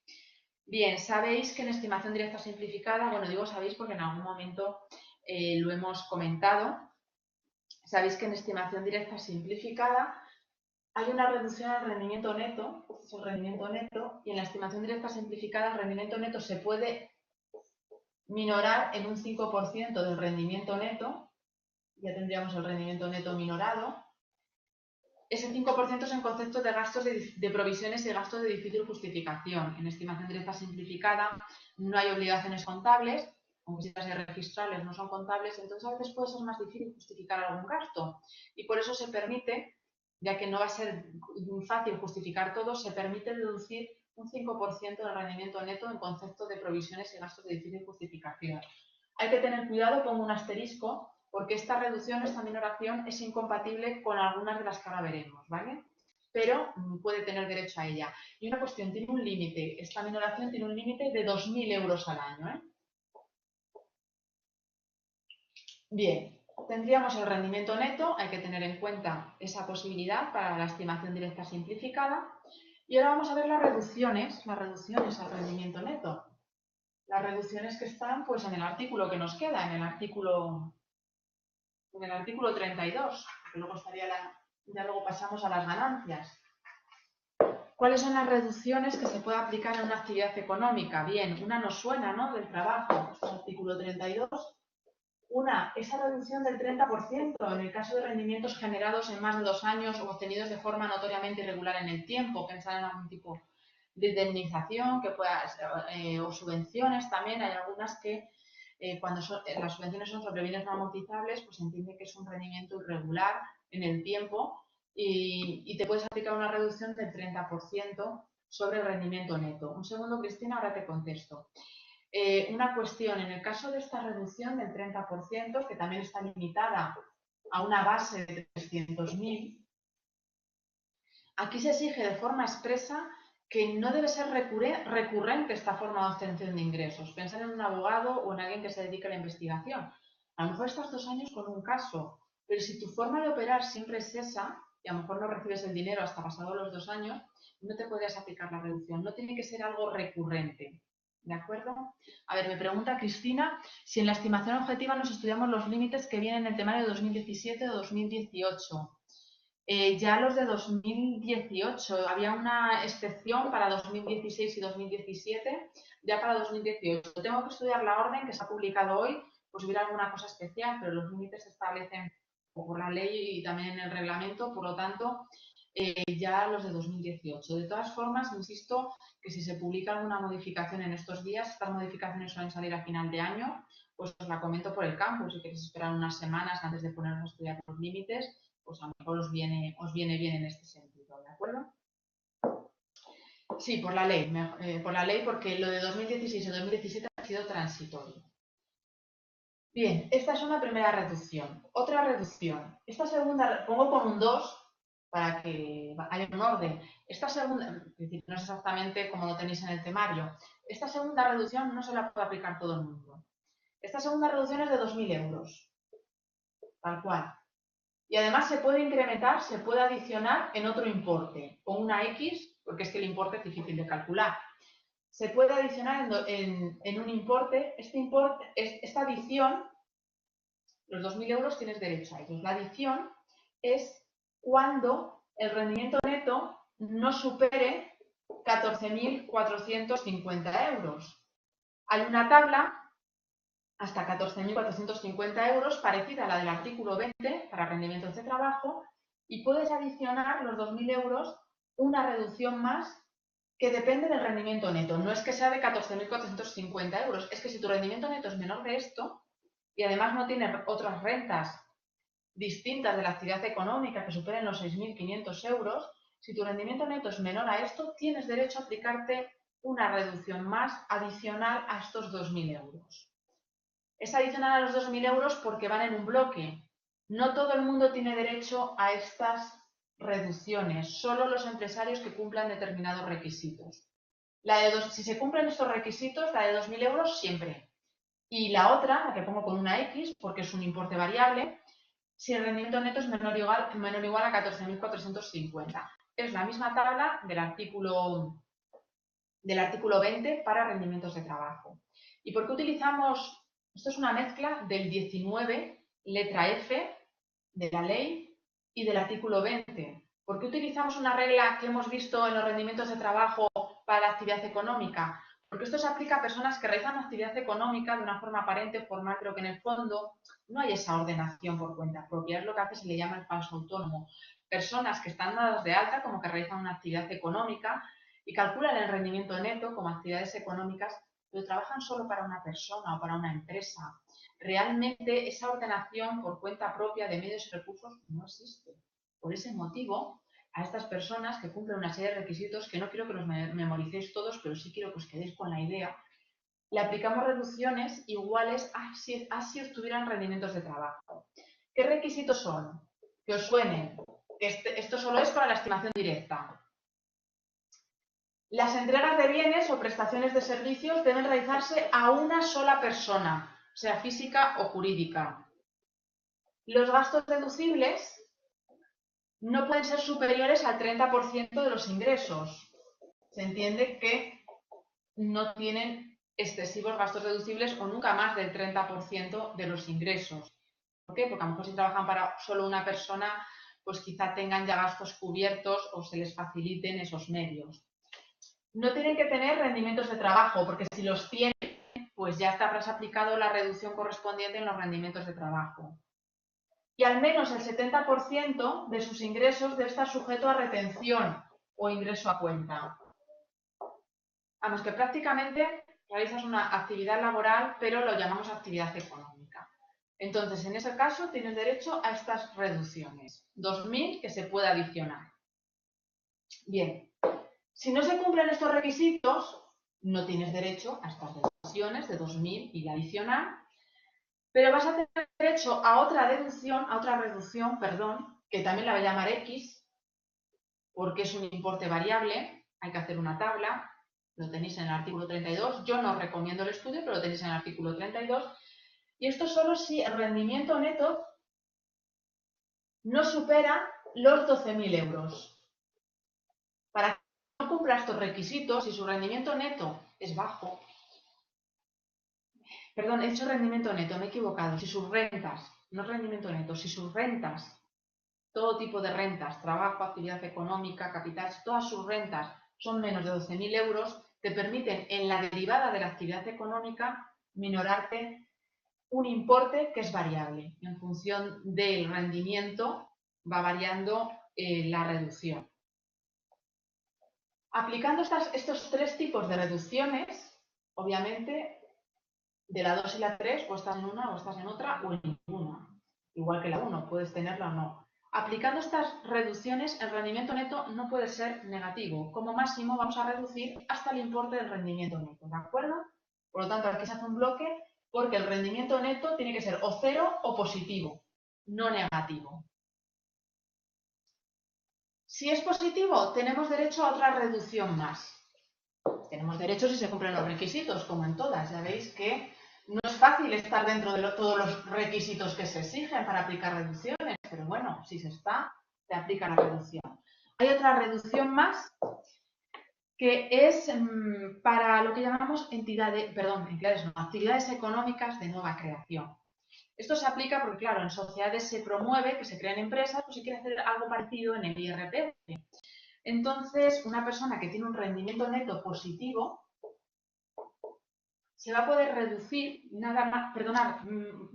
Bien, sabéis que en estimación directa simplificada, bueno, digo sabéis porque en algún momento lo hemos comentado, sabéis que en estimación directa simplificada hay una reducción al rendimiento neto, este es el rendimiento neto, y en la estimación directa simplificada el rendimiento neto se puede minorar en un 5% del rendimiento neto, ya tendríamos el rendimiento neto minorado. Ese 5% es en concepto de gastos de provisiones y gastos de difícil justificación. En estimación directa simplificada no hay obligaciones contables, aunque si las registrales no son contables, entonces a veces puede ser más difícil justificar algún gasto. Y por eso se permite ya que no va a ser fácil justificar todo, se permite deducir un 5% del rendimiento neto en concepto de provisiones y gastos de difícil justificación. Hay que tener cuidado, pongo un asterisco, porque esta reducción, esta minoración es incompatible con algunas de las que ahora veremos, ¿vale? Pero puede tener derecho a ella. Y una cuestión, tiene un límite, esta minoración tiene un límite de 2.000 euros al año, ¿eh? Bien, tendríamos el rendimiento neto, hay que tener en cuenta esa posibilidad para la estimación directa simplificada. Y ahora vamos a ver las reducciones al rendimiento neto. Las reducciones que están pues, en el artículo que nos queda, en el artículo 32, que luego ya luego pasamos a las ganancias. ¿Cuáles son las reducciones que se puede aplicar en una actividad económica? Bien, una nos suena, ¿no?, del trabajo, es el artículo 32. Esa reducción del 30% en el caso de rendimientos generados en más de 2 años o obtenidos de forma notoriamente irregular en el tiempo, pensar en algún tipo de indemnización que pueda, o subvenciones también. Hay algunas que cuando las subvenciones son sobre bienes no amortizables, pues se entiende que es un rendimiento irregular en el tiempo y te puedes aplicar una reducción del 30% sobre el rendimiento neto. Un segundo, Cristina, ahora te contesto. Una cuestión, en el caso de esta reducción del 30%, que también está limitada a una base de 300.000, aquí se exige de forma expresa que no debe ser recurrente esta forma de obtención de ingresos. Pensar en un abogado o en alguien que se dedique a la investigación. A lo mejor estás 2 años con un caso, pero si tu forma de operar siempre es esa, y a lo mejor no recibes el dinero hasta pasados los 2 años, no te podrías aplicar la reducción. No tiene que ser algo recurrente. ¿De acuerdo? A ver, me pregunta Cristina si en la estimación objetiva nos estudiamos los límites que vienen en el temario de 2017 o 2018. Ya los de 2018, había una excepción para 2016 y 2017, ya para 2018. Tengo que estudiar la orden que se ha publicado hoy, pues hubiera alguna cosa especial, pero los límites se establecen por la ley y también en el reglamento, por lo tanto, ya los de 2018. De todas formas, insisto que si se publica alguna modificación en estos días, estas modificaciones suelen salir a final de año, pues os la comento por el campus. Si queréis esperar unas semanas antes de ponernos a estudiar los límites, pues a lo mejor os viene bien en este sentido, ¿de acuerdo? Sí, por la ley, porque lo de 2016 y 2017 ha sido transitorio. Bien, esta es una primera reducción. Otra reducción. Esta segunda, pongo con un 2 para que haya un orden. Esta segunda, es decir, no es exactamente como lo tenéis en el temario. Esta segunda reducción no se la puede aplicar todo el mundo. Esta segunda reducción es de 2.000 euros, tal cual. Y además se puede incrementar, se puede adicionar en otro importe, con una X, porque es que el importe es difícil de calcular. Se puede adicionar en un importe, esta adición, los 2.000 euros tienes derecho a ellos. La adición es cuando el rendimiento neto no supere 14.450 euros. Hay una tabla hasta 14.450 euros, parecida a la del artículo 20 para rendimientos de trabajo, y puedes adicionar los 2.000 euros una reducción más que depende del rendimiento neto. No es que sea de 14.450 euros, es que si tu rendimiento neto es menor de esto y además no tienes otras rentas distintas de la actividad económica que superen los 6.500 euros, si tu rendimiento neto es menor a esto, tienes derecho a aplicarte una reducción más adicional a estos 2.000 euros. Es adicional a los 2.000 euros porque van en un bloque. No todo el mundo tiene derecho a estas reducciones, solo los empresarios que cumplan determinados requisitos. Si se cumplen estos requisitos, la de 2.000 euros siempre. Y la otra, la que pongo con una X, porque es un importe variable, si el rendimiento neto es menor o igual a 14.450. Es la misma tabla del artículo 20 para rendimientos de trabajo. ¿Y por qué utilizamos? Esto es una mezcla del 19, letra F, de la ley y del artículo 20. ¿Por qué utilizamos una regla que hemos visto en los rendimientos de trabajo para la actividad económica? Porque esto se aplica a personas que realizan una actividad económica de una forma aparente, formal, pero que en el fondo no hay esa ordenación por cuenta propia. Es lo que a veces se le llama el falso autónomo. Personas que están dadas de alta como que realizan una actividad económica y calculan el rendimiento neto como actividades económicas, pero trabajan solo para una persona o para una empresa. Realmente esa ordenación por cuenta propia de medios y recursos no existe. Por ese motivo, a estas personas que cumplen una serie de requisitos, que no quiero que los memoricéis todos, pero sí quiero que os quedéis con la idea, le aplicamos reducciones iguales a si obtuvieran rendimientos de trabajo. ¿Qué requisitos son? Que os suenen. Esto solo es para la estimación directa. Las entregas de bienes o prestaciones de servicios deben realizarse a una sola persona, sea física o jurídica. Los gastos deducibles no pueden ser superiores al 30% de los ingresos. Se entiende que no tienen excesivos gastos deducibles o nunca más del 30% de los ingresos. ¿Por qué? Porque a lo mejor si trabajan para solo una persona, pues quizá tengan ya gastos cubiertos o se les faciliten esos medios. No tienen que tener rendimientos de trabajo, porque si los tienen, pues ya habrás aplicado la reducción correspondiente en los rendimientos de trabajo. Y al menos el 70% de sus ingresos debe estar sujeto a retención o ingreso a cuenta. Vamos, que prácticamente realizas una actividad laboral, pero lo llamamos actividad económica. Entonces, en ese caso, tienes derecho a estas reducciones. 2.000 que se puede adicionar. Bien, si no se cumplen estos requisitos, no tienes derecho a estas deducciones de 2.000 y la adicional, pero vas a tener derecho a otra reducción, que también la voy a llamar X, porque es un importe variable, hay que hacer una tabla, lo tenéis en el artículo 32, yo no os recomiendo el estudio, pero lo tenéis en el artículo 32, y esto solo si el rendimiento neto no supera los 12.000 euros. Para que no cumpla estos requisitos, si su rendimiento neto es bajo, perdón, he dicho rendimiento neto, me he equivocado, si sus rentas, no rendimiento neto, si sus rentas, todo tipo de rentas, trabajo, actividad económica, capital, todas sus rentas son menos de 12.000 euros, te permiten en la derivada de la actividad económica minorarte un importe que es variable. En función del rendimiento va variando la reducción. Aplicando estos tres tipos de reducciones, obviamente, de la 2 y la 3, o estás en una o estás en otra o en ninguna. Igual que la 1, puedes tenerla o no. Aplicando estas reducciones, el rendimiento neto no puede ser negativo. Como máximo vamos a reducir hasta el importe del rendimiento neto, ¿de acuerdo? Por lo tanto, aquí se hace un bloque porque el rendimiento neto tiene que ser o cero o positivo, no negativo. Si es positivo, tenemos derecho a otra reducción más. Tenemos derecho si se cumplen los requisitos, como en todas. Ya veis que no es fácil estar dentro de todos los requisitos que se exigen para aplicar reducciones, pero bueno, si se está, se aplica la reducción. Hay otra reducción más que es para lo que llamamos actividades económicas de nueva creación. Esto se aplica porque, claro, en sociedades se promueve que se creen empresas, pues se quiere hacer algo parecido en el IRPF. Entonces, una persona que tiene un rendimiento neto positivo se va a poder reducir nada más. Perdonad,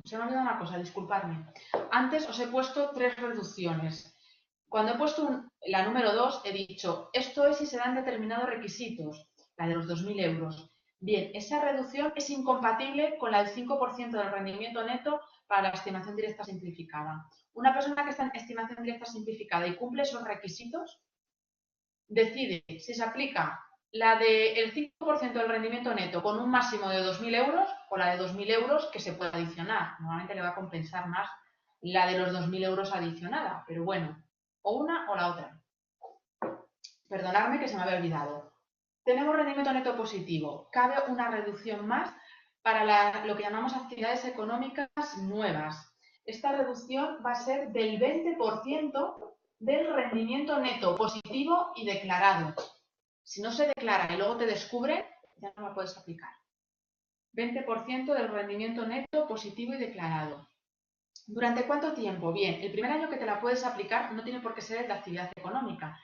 se me ha olvidado una cosa, disculpadme. Antes os he puesto 3 reducciones. Cuando he puesto la número 2, he dicho, esto es si se dan determinados requisitos, la de los 2.000 euros. Bien, esa reducción es incompatible con la del 5% del rendimiento neto para la estimación directa simplificada. Una persona que está en estimación directa simplificada y cumple esos requisitos, decide si se aplica la del 5% del rendimiento neto con un máximo de 2.000 euros o la de 2.000 euros que se puede adicionar. Normalmente le va a compensar más la de los 2.000 euros adicionada, pero bueno, o una o la otra. Perdonadme que se me había olvidado. Tenemos rendimiento neto positivo. Cabe una reducción más para lo que llamamos actividades económicas nuevas. Esta reducción va a ser del 20% del rendimiento neto positivo y declarado. Si no se declara y luego te descubre, ya no la puedes aplicar. 20% del rendimiento neto positivo y declarado. ¿Durante cuánto tiempo? Bien, el primer año que te la puedes aplicar no tiene por qué ser el de actividad económica.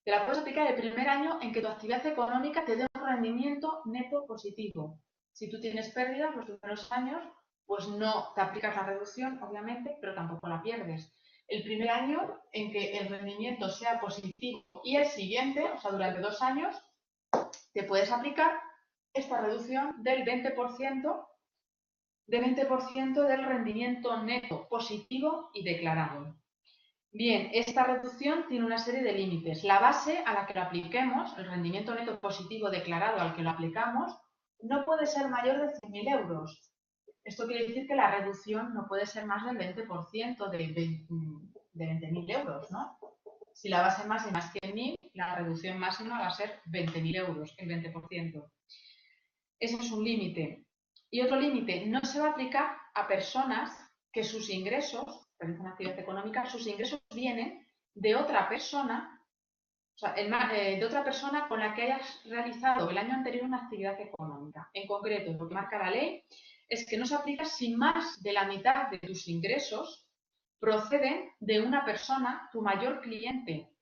Te la puedes aplicar el primer año en que tu actividad económica te dé un rendimiento neto positivo. Si tú tienes pérdidas los primeros años, pues no te aplicas la reducción, obviamente, pero tampoco la pierdes. El primer año en que el rendimiento sea positivo y el siguiente, o sea, durante 2 años, te puedes aplicar esta reducción del 20%, del rendimiento neto positivo y declarado. Bien, esta reducción tiene una serie de límites. La base a la que lo apliquemos, el rendimiento neto positivo declarado al que lo aplicamos, no puede ser mayor de 100.000 euros. Esto quiere decir que la reducción no puede ser más del 20% de 20.000 euros, ¿no? Si la base máxima es 100.000, la reducción máxima va a ser 20.000 euros, el 20%. Ese es un límite. Y otro límite, no se va a aplicar a personas que sus ingresos, realizan actividad económica, sus ingresos vienen de otra persona, o sea, de otra persona con la que hayas realizado el año anterior una actividad económica. En concreto, lo que marca la ley es que no se aplica si más de la mitad de tus ingresos proceden de una persona, tu mayor cliente,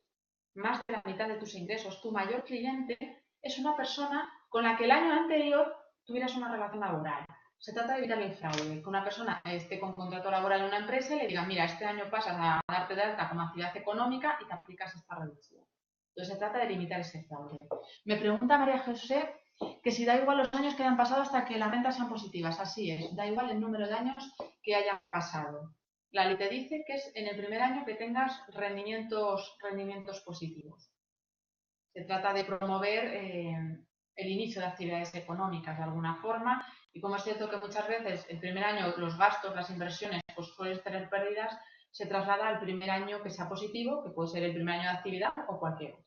más de la mitad de tus ingresos, tu mayor cliente es una persona con la que el año anterior tuvieras una relación laboral. Se trata de evitar el fraude, que una persona esté con contrato laboral en una empresa y le diga, mira, este año pasas a darte de alta como actividad económica y te aplicas esta reducción. Entonces se trata de limitar ese fraude. Me pregunta María José que si da igual los años que hayan pasado hasta que las rentas sean positivas. Así es, da igual el número de años que hayan pasado. La ley te dice que es en el primer año que tengas rendimientos positivos. Se trata de promover el inicio de actividades económicas de alguna forma y como es cierto que muchas veces el primer año los gastos, las inversiones, pues suelen tener pérdidas, se traslada al primer año que sea positivo, que puede ser el primer año de actividad o cualquier otro.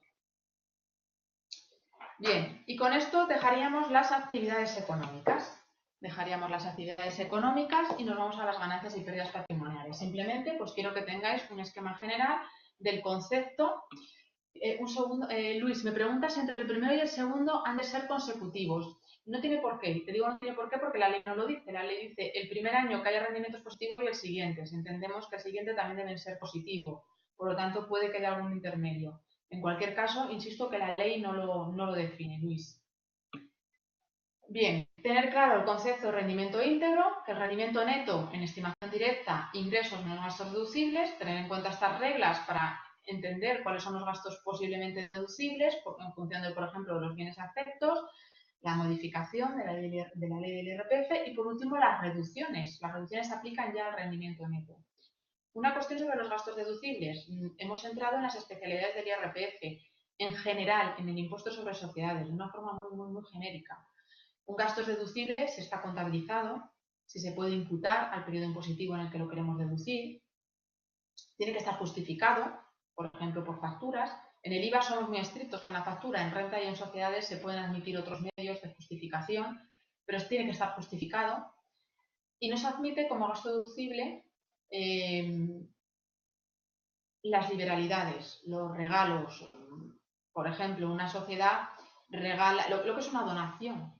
Bien, y con esto dejaríamos las actividades económicas. Dejaríamos las actividades económicas y nos vamos a las ganancias y pérdidas patrimoniales. Simplemente, pues quiero que tengáis un esquema general del concepto. Un segundo, Luis, me preguntas entre el primero y el segundo han de ser consecutivos. No tiene por qué. Te digo no tiene por qué porque la ley no lo dice. La ley dice el primer año que haya rendimientos positivos y el siguiente. Si entendemos que el siguiente también debe ser positivo. Por lo tanto, puede que haya algún intermedio. En cualquier caso, insisto que la ley no lo define, Luis. Bien, tener claro el concepto de rendimiento íntegro, que el rendimiento neto en estimación directa, ingresos menos gastos deducibles, tener en cuenta estas reglas para entender cuáles son los gastos posiblemente deducibles en función de, por ejemplo, de los bienes afectos, la modificación de la ley del IRPF y, por último, las reducciones. Las reducciones se aplican ya al rendimiento neto. Una cuestión sobre los gastos deducibles. Hemos entrado en las especialidades del IRPF, en general, en el impuesto sobre sociedades, de una forma muy genérica. Un gasto es deducible si está contabilizado, si se puede imputar al periodo impositivo en el que lo queremos deducir. Tiene que estar justificado, por ejemplo, por facturas. En el IVA somos muy estrictos con la factura. En renta y en sociedades se pueden admitir otros medios de justificación, pero tiene que estar justificado. Y no se admite como gasto deducible las liberalidades, los regalos. Por ejemplo, una sociedad regala lo que es una donación,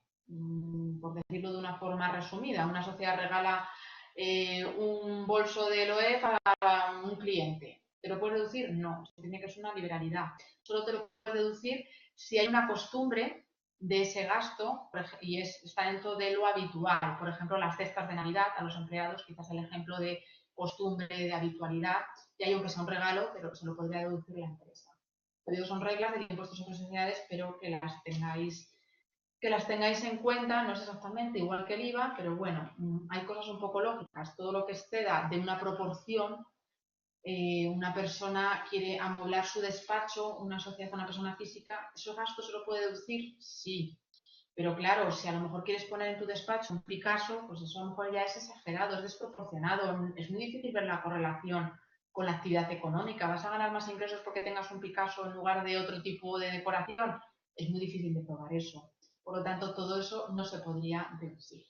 por decirlo de una forma resumida. Una sociedad regala un bolso de Loef a un cliente. ¿Te lo puedes deducir? No, tiene que ser una liberalidad. Solo te lo puedes deducir si hay una costumbre de ese gasto y está dentro de lo habitual. Por ejemplo, las cestas de Navidad a los empleados, quizás el ejemplo de costumbre, de habitualidad, y hay aunque sea un regalo, pero se lo podría deducir la empresa. Lo digo, son reglas del impuesto sobre sociedades, pero que las tengáis en cuenta. No es exactamente igual que el IVA, pero bueno, hay cosas un poco lógicas. Todo lo que exceda de una proporción, una persona quiere amueblar su despacho, una sociedad, una persona física, ¿esos gastos se lo puede deducir? Sí. Pero claro, si a lo mejor quieres poner en tu despacho un Picasso, pues eso a lo mejor ya es exagerado, es desproporcionado. Es muy difícil ver la correlación con la actividad económica. ¿Vas a ganar más ingresos porque tengas un Picasso en lugar de otro tipo de decoración? Es muy difícil de probar eso. Por lo tanto, todo eso no se podría deducir.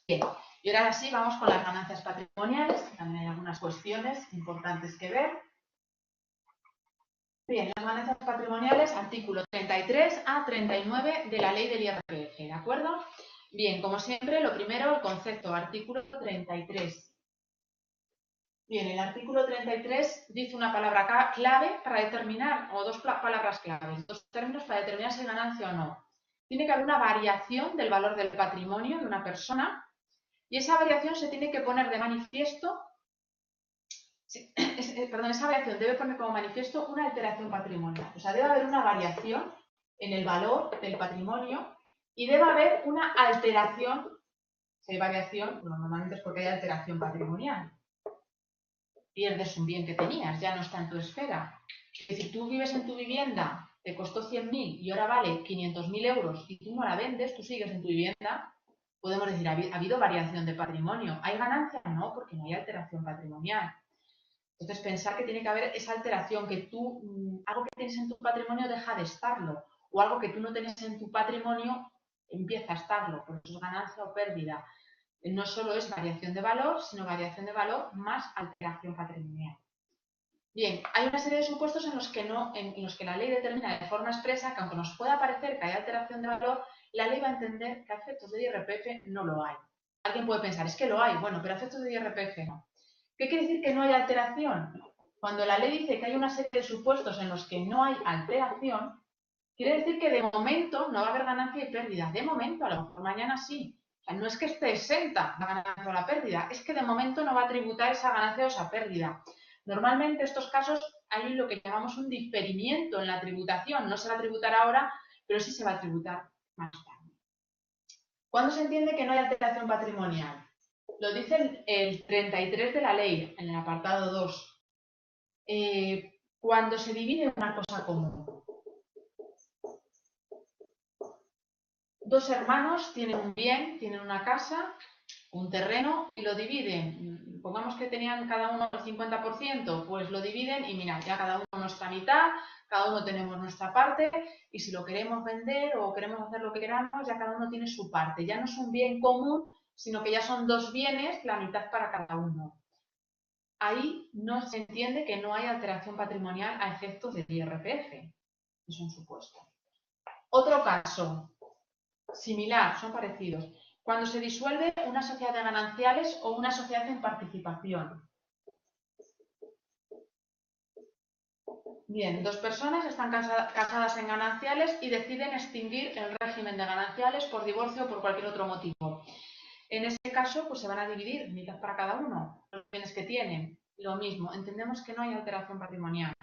Bien, y ahora sí vamos con las ganancias patrimoniales, que también hay algunas cuestiones importantes que ver. Bien, las ganancias patrimoniales, artículo 33 a 39 de la ley del IRPF, ¿de acuerdo? Bien, como siempre, lo primero, el concepto, artículo 33. Bien, el artículo 33 dice una palabra clave para determinar, o dos palabras claves, dos términos para determinar si hay ganancia o no. Tiene que haber una variación del valor del patrimonio de una persona y esa variación se tiene que poner de manifiesto. Esa variación debe poner como manifiesto una alteración patrimonial. O sea, debe haber una variación en el valor del patrimonio y debe haber una alteración. Si hay variación, bueno, normalmente es porque hay alteración patrimonial. pierdes un bien que tenías, ya no está en tu esfera. Es decir, tú vives en tu vivienda, te costó 100.000 y ahora vale 500.000 euros y tú no la vendes, tú sigues en tu vivienda, podemos decir, ha habido variación de patrimonio. ¿Hay ganancia? No, porque no hay alteración patrimonial. Entonces, pensar que tiene que haber esa alteración, que tú, algo que tienes en tu patrimonio deja de estarlo, o algo que tú no tienes en tu patrimonio empieza a estarlo, por eso es ganancia o pérdida. No solo es variación de valor, sino variación de valor más alteración patrimonial. Bien, hay una serie de supuestos en los que la ley determina de forma expresa que, aunque nos pueda parecer que hay alteración de valor, la ley va a entender que a efectos de IRPF no lo hay. Alguien puede pensar, es que lo hay, bueno, pero a efectos de IRPF no. ¿Qué quiere decir que no hay alteración? Cuando la ley dice que hay una serie de supuestos en los que no hay alteración, quiere decir que de momento no va a haber ganancia y pérdida. De momento, a lo mejor mañana sí. O sea, no es que esté exenta la ganancia o la pérdida, es que de momento no va a tributar esa ganancia o esa pérdida. Normalmente en estos casos hay lo que llamamos un diferimiento en la tributación. No se va a tributar ahora, pero sí se va a tributar más tarde. ¿Cuándo se entiende que no hay alteración patrimonial? Lo dice el 33 de la ley, en el apartado 2. Cuando se divide una cosa común. Dos hermanos tienen un bien, tienen una casa, un terreno y lo dividen. Pongamos que tenían cada uno el 50%, pues lo dividen y mira, ya cada uno nuestra mitad, cada uno tenemos nuestra parte y si lo queremos vender o queremos hacer lo que queramos, ya cada uno tiene su parte. Ya no es un bien común, sino que ya son dos bienes, la mitad para cada uno. Ahí no se entiende que no hay alteración patrimonial a efectos del IRPF. Es un supuesto. Otro caso similar, son parecidos. Cuando se disuelve una sociedad de gananciales o una sociedad en participación. Bien, dos personas están casadas en gananciales y deciden extinguir el régimen de gananciales por divorcio o por cualquier otro motivo. En ese caso, pues se van a dividir mitad para cada uno, los bienes que tienen. Lo mismo, entendemos que no hay alteración patrimonial.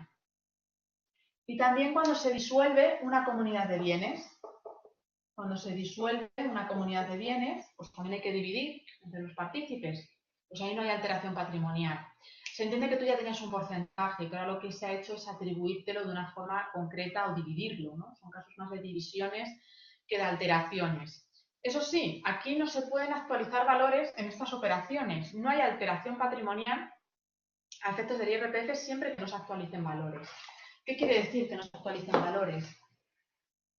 Y también cuando se disuelve una comunidad de bienes. Cuando se disuelve una comunidad de bienes, pues también hay que dividir entre los partícipes. Pues ahí no hay alteración patrimonial. Se entiende que tú ya tenías un porcentaje, que ahora lo que se ha hecho es atribuírtelo de una forma concreta o dividirlo, ¿no? Son casos más de divisiones que de alteraciones. Eso sí, aquí no se pueden actualizar valores en estas operaciones. No hay alteración patrimonial a efectos del IRPF siempre que no se actualicen valores. ¿Qué quiere decir que no se actualicen valores?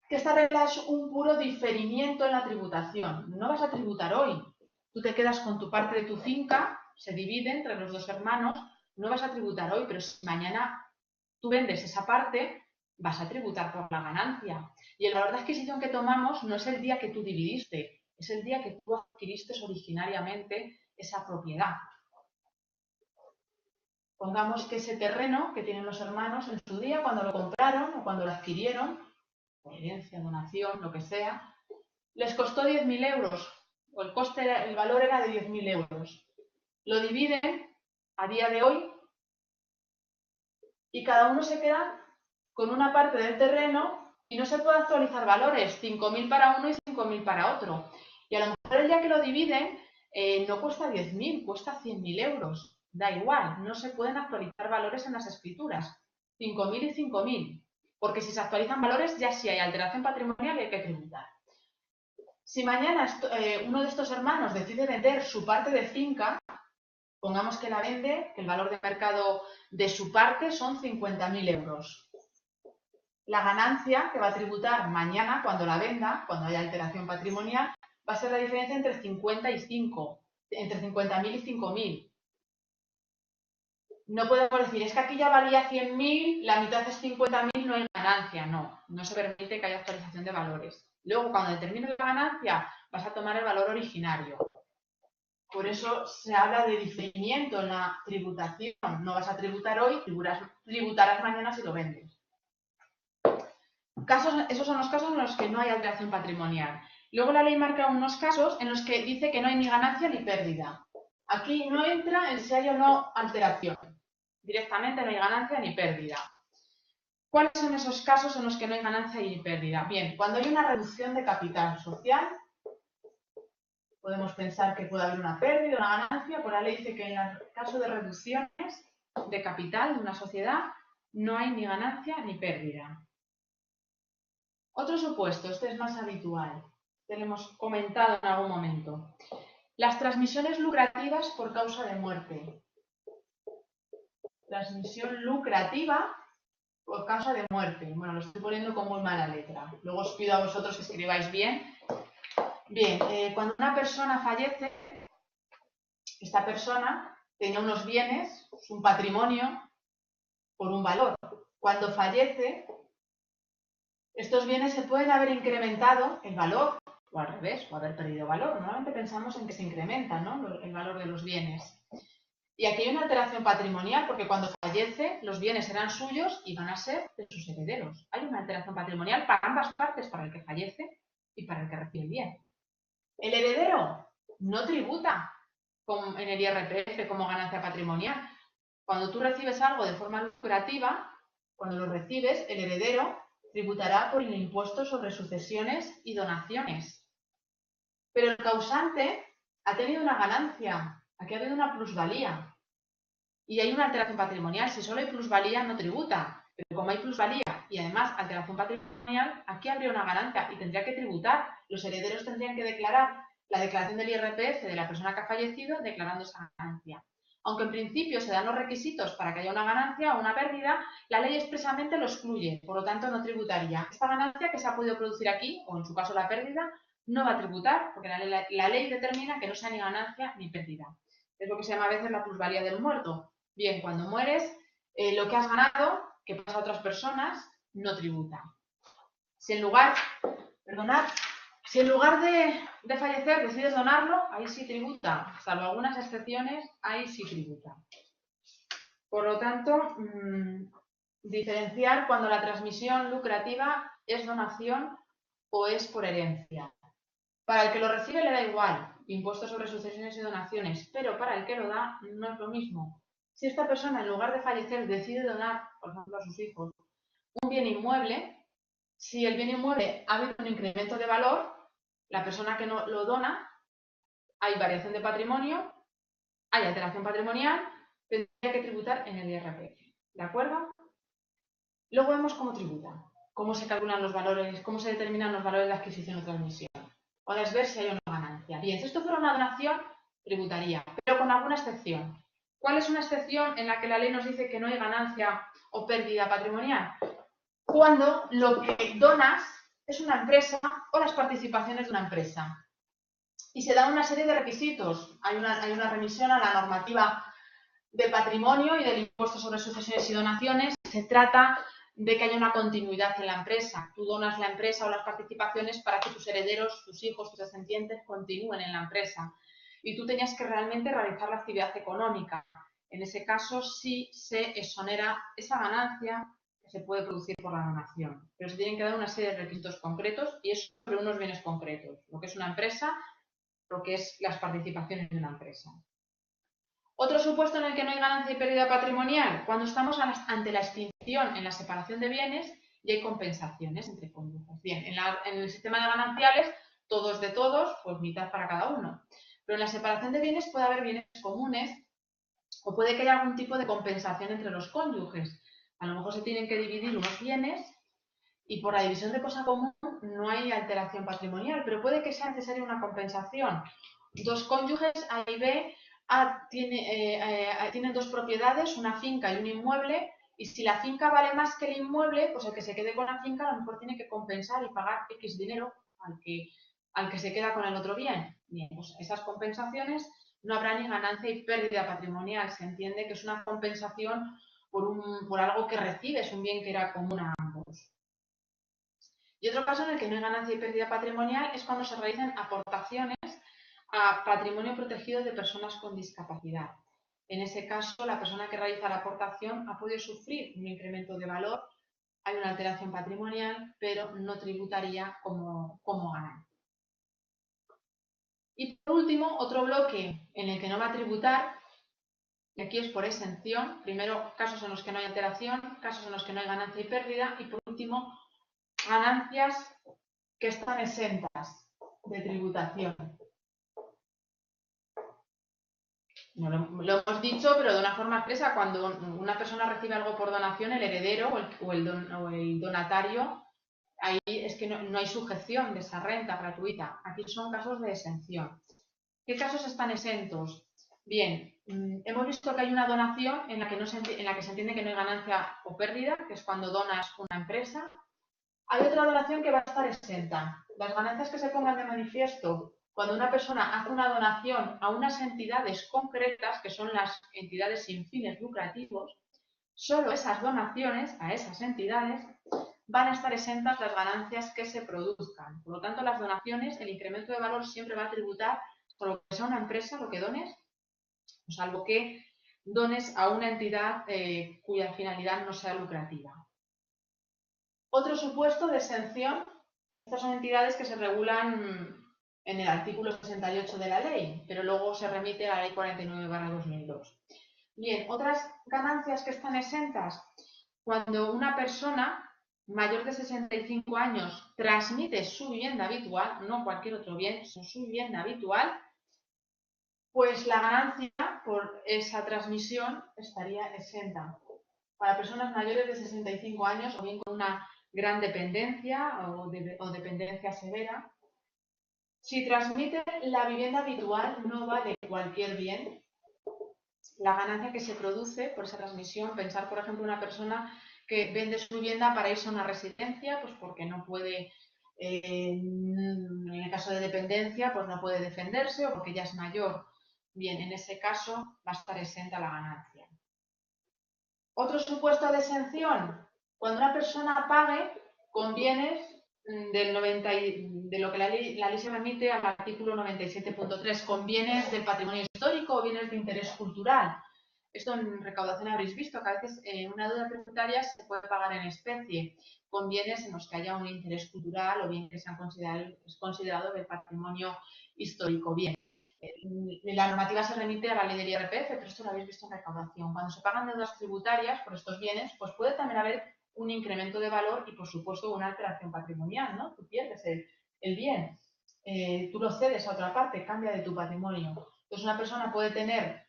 Que esta regla es un puro diferimiento en la tributación. No vas a tributar hoy. Tú te quedas con tu parte de tu finca, se divide entre los dos hermanos, no vas a tributar hoy, pero si mañana tú vendes esa parte, vas a tributar por la ganancia. Y el valor de adquisición que tomamos no es el día que tú dividiste, es el día que tú adquiriste originariamente esa propiedad. Pongamos que ese terreno que tienen los hermanos en su día, cuando lo compraron o cuando lo adquirieron, por herencia, donación, lo que sea, les costó 10.000 euros, o el valor era de 10.000 euros. Lo dividen a día de hoy y cada uno se queda con una parte del terreno y no se puede actualizar valores, 5.000 para uno y 5.000 para otro. Y a lo mejor el día que lo dividen no cuesta 10.000, cuesta 100.000 euros. Da igual, no se pueden actualizar valores en las escrituras. 5.000 y 5.000. Porque si se actualizan valores ya sí hay alteración patrimonial y hay que tributar. Si mañana uno de estos hermanos decide vender su parte de finca, pongamos que la vende, que el valor de mercado de su parte son 50.000 euros. La ganancia que va a tributar mañana cuando la venda, cuando haya alteración patrimonial, va a ser la diferencia entre 50.000 y 5.000. No podemos decir, es que aquí ya valía 100.000, la mitad es 50.000, no hay ganancia. No se permite que haya actualización de valores. Luego, cuando determines la ganancia, vas a tomar el valor originario. Por eso se habla de diferimiento en la tributación. No vas a tributar hoy, tributarás mañana si lo vendes. Esos son los casos en los que no hay alteración patrimonial. Luego la ley marca unos casos en los que dice que no hay ni ganancia ni pérdida. Aquí no entra en si hay o no alteración. Directamente no hay ganancia ni pérdida. ¿Cuáles son esos casos en los que no hay ganancia ni pérdida? Bien, cuando hay una reducción de capital social, podemos pensar que puede haber una pérdida, una ganancia. Por la ley dice que en el caso de reducciones de capital de una sociedad no hay ni ganancia ni pérdida. Otro supuesto, este es más habitual, que lo hemos comentado en algún momento. Las transmisiones lucrativas por causa de muerte. Transmisión lucrativa por causa de muerte. Bueno, lo estoy poniendo con muy mala letra. Luego os pido a vosotros que escribáis bien. Bien, cuando una persona fallece, esta persona tenía unos bienes, un patrimonio, por un valor. Cuando fallece, estos bienes se pueden haber incrementado el valor, o al revés, o haber perdido valor. Normalmente pensamos en que se incrementa, ¿no?, el valor de los bienes. Y aquí hay una alteración patrimonial, porque cuando fallece, los bienes eran suyos y van a ser de sus herederos. Hay una alteración patrimonial para ambas partes, para el que fallece y para el que recibe el bien. El heredero no tributa en el IRPF como ganancia patrimonial. Cuando tú recibes algo de forma lucrativa, cuando lo recibes, el heredero tributará por el impuesto sobre sucesiones y donaciones. Pero el causante ha tenido una ganancia, aquí ha habido una plusvalía. Y hay una alteración patrimonial. Si solo hay plusvalía, no tributa. Pero como hay plusvalía y además alteración patrimonial, aquí habría una ganancia y tendría que tributar. Los herederos tendrían que declarar la declaración del IRPF de la persona que ha fallecido declarando esa ganancia. Aunque en principio se dan los requisitos para que haya una ganancia o una pérdida, la ley expresamente lo excluye, por lo tanto no tributaría. Esta ganancia que se ha podido producir aquí, o en su caso la pérdida, no va a tributar porque la ley determina que no sea ni ganancia ni pérdida. Es lo que se llama a veces la plusvalía del muerto. Bien, cuando mueres, lo que has ganado, que pasa a otras personas, no tributa. Si en lugar de fallecer decides donarlo, ahí sí tributa. Salvo algunas excepciones, ahí sí tributa. Por lo tanto, diferenciar cuando la transmisión lucrativa es donación o es por herencia. Para el que lo recibe le da igual, impuestos sobre sucesiones y donaciones, pero para el que lo da no es lo mismo. Si esta persona, en lugar de fallecer, decide donar, por ejemplo, a sus hijos, un bien inmueble, si el bien inmueble ha habido un incremento de valor, la persona que no lo dona, hay variación de patrimonio, hay alteración patrimonial, tendría que tributar en el IRPF. ¿De acuerdo? Luego vemos cómo tributa, cómo se calculan los valores, cómo se determinan los valores de adquisición o transmisión. Podés ver si hay una ganancia. Bien, si esto fuera una donación, tributaría, pero con alguna excepción. ¿Cuál es una excepción en la que la ley nos dice que no hay ganancia o pérdida patrimonial? Cuando lo que donas es una empresa o las participaciones de una empresa. Y se dan una serie de requisitos. Hay una remisión a la normativa de patrimonio y del impuesto sobre sucesiones y donaciones. Se trata de que haya una continuidad en la empresa. Tú donas la empresa o las participaciones para que tus herederos, tus hijos, tus descendientes continúen en la empresa. Y tú tenías que realmente realizar la actividad económica. En ese caso sí se exonera esa ganancia que se puede producir por la donación. Pero se tienen que dar una serie de requisitos concretos y es sobre unos bienes concretos. Lo que es una empresa, lo que es las participaciones de una empresa. Otro supuesto en el que no hay ganancia y pérdida patrimonial, cuando estamos ante la extinción en la separación de bienes y hay compensaciones entre cónyuges. Bien, en el sistema de gananciales, todos de todos, pues mitad para cada uno. Pero en la separación de bienes puede haber bienes comunes o puede que haya algún tipo de compensación entre los cónyuges. A lo mejor se tienen que dividir unos bienes y por la división de cosa común no hay alteración patrimonial, pero puede que sea necesaria una compensación. Dos cónyuges, A y B, tienen dos propiedades, una finca y un inmueble, y si la finca vale más que el inmueble, pues el que se quede con la finca a lo mejor tiene que compensar y pagar X dinero al que se queda con el otro bien. Bien, pues esas compensaciones no habrá ni ganancia y pérdida patrimonial. Se entiende que es una compensación por algo que recibes, un bien que era común a ambos. Y otro caso en el que no hay ganancia y pérdida patrimonial es cuando se realizan aportaciones a patrimonio protegido de personas con discapacidad. En ese caso, la persona que realiza la aportación ha podido sufrir un incremento de valor, hay una alteración patrimonial, pero no tributaría como ganancia. Y por último, otro bloque en el que no va a tributar, y aquí es por exención, primero casos en los que no hay alteración, casos en los que no hay ganancia y pérdida, y por último, ganancias que están exentas de tributación. No lo hemos dicho, pero de una forma expresa, cuando una persona recibe algo por donación, el heredero o el donatario, ahí es que no hay sujeción de esa renta gratuita. Aquí son casos de exención. ¿Qué casos están exentos? Bien, hemos visto que hay una donación en la que se entiende que no hay ganancia o pérdida, que es cuando donas una empresa. Hay otra donación que va a estar exenta. Las ganancias que se pongan de manifiesto cuando una persona hace una donación a unas entidades concretas, que son las entidades sin fines lucrativos, solo esas donaciones a esas entidades van a estar exentas las ganancias que se produzcan. Por lo tanto, las donaciones, el incremento de valor siempre va a tributar por lo que sea una empresa, lo que dones, salvo que dones a una entidad cuya finalidad no sea lucrativa. Otro supuesto de exención, estas son entidades que se regulan en el artículo 68 de la ley, pero luego se remite a la ley 49/2002. Bien, otras ganancias que están exentas, cuando una persona mayor de 65 años transmite su vivienda habitual, no cualquier otro bien, sino su vivienda habitual, pues la ganancia por esa transmisión estaría exenta. Para personas mayores de 65 años o bien con una gran dependencia o dependencia severa. Si transmite la vivienda habitual, no vale cualquier bien. La ganancia que se produce por esa transmisión, pensar, por ejemplo, una persona que vende su vivienda para irse a una residencia, pues porque no puede, en el caso de dependencia, pues no puede defenderse o porque ya es mayor. Bien, en ese caso va a estar exenta la ganancia. Otro supuesto de exención, cuando una persona pague con bienes de lo que la ley se remite al artículo 97.3, con bienes del patrimonio histórico o bienes de interés cultural. Esto en recaudación habréis visto que a veces una deuda tributaria se puede pagar en especie, con bienes en los que haya un interés cultural o bien que sean considerado del patrimonio histórico. Bien, la normativa se remite a la ley del IRPF, pero esto lo habéis visto en recaudación. Cuando se pagan deudas tributarias por estos bienes, pues puede también haber un incremento de valor y, por supuesto, una alteración patrimonial, ¿no? Tú pierdes el bien, tú lo cedes a otra parte, cambia de tu patrimonio. Entonces, una persona puede tener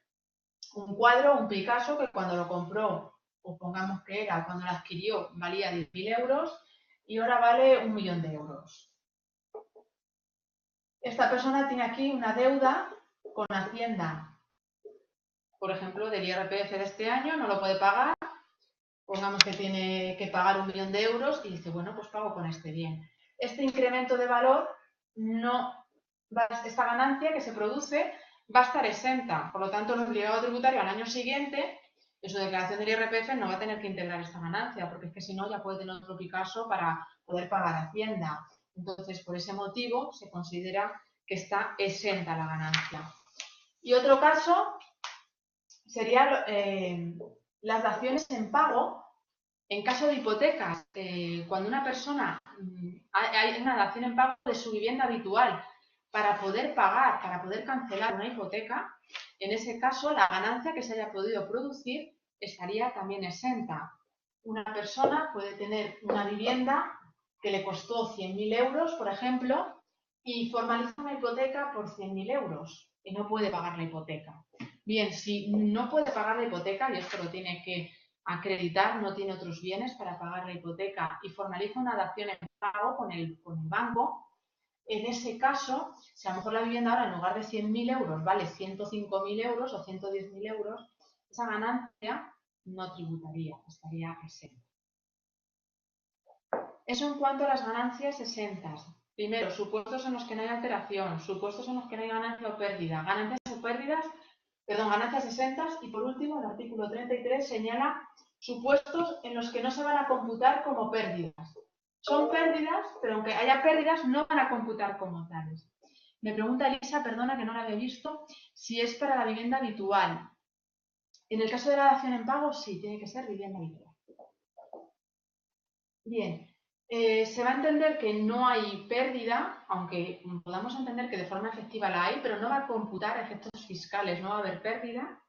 un cuadro, un Picasso, que cuando lo compró, o pongamos que era cuando lo adquirió, valía 10.000 euros y ahora vale 1.000.000 de euros. Esta persona tiene aquí una deuda con Hacienda, por ejemplo, del IRPF de este año, no lo puede pagar, pongamos que tiene que pagar 1.000.000 de euros y dice, bueno, pues pago con este bien. Este incremento de valor, esta ganancia que se produce va a estar exenta, por lo tanto, el obligado tributario al año siguiente, en su declaración del IRPF, no va a tener que integrar esta ganancia, porque es que si no, ya puede tener otro Picasso para poder pagar Hacienda. Entonces, por ese motivo, se considera que está exenta la ganancia. Y otro caso serían las daciones en pago en caso de hipotecas. Cuando una persona hay una dación en pago de su vivienda habitual para poder pagar, para poder cancelar una hipoteca, en ese caso la ganancia que se haya podido producir estaría también exenta. Una persona puede tener una vivienda que le costó 100.000 euros, por ejemplo, y formaliza una hipoteca por 100.000 euros y no puede pagar la hipoteca. Bien, si no puede pagar la hipoteca, y esto lo tiene que acreditar, no tiene otros bienes para pagar la hipoteca y formaliza una dación en pago con el banco, en ese caso, si a lo mejor la vivienda ahora en lugar de 100.000 euros vale 105.000 euros o 110.000 euros, esa ganancia no tributaría, estaría exenta. Eso en cuanto a las ganancias exentas. Primero, supuestos en los que no hay alteración, supuestos en los que no hay ganancia o pérdida, ganancias exentas, y por último, el artículo 33 señala supuestos en los que no se van a computar como pérdidas. Son pérdidas, pero aunque haya pérdidas, no van a computar como tales. Me pregunta Elisa, perdona que no la había visto, si es para la vivienda habitual. En el caso de la dación en pago, sí, tiene que ser vivienda habitual. Bien, se va a entender que no hay pérdida, aunque podamos entender que de forma efectiva la hay, pero no va a computar efectos fiscales, no va a haber pérdida.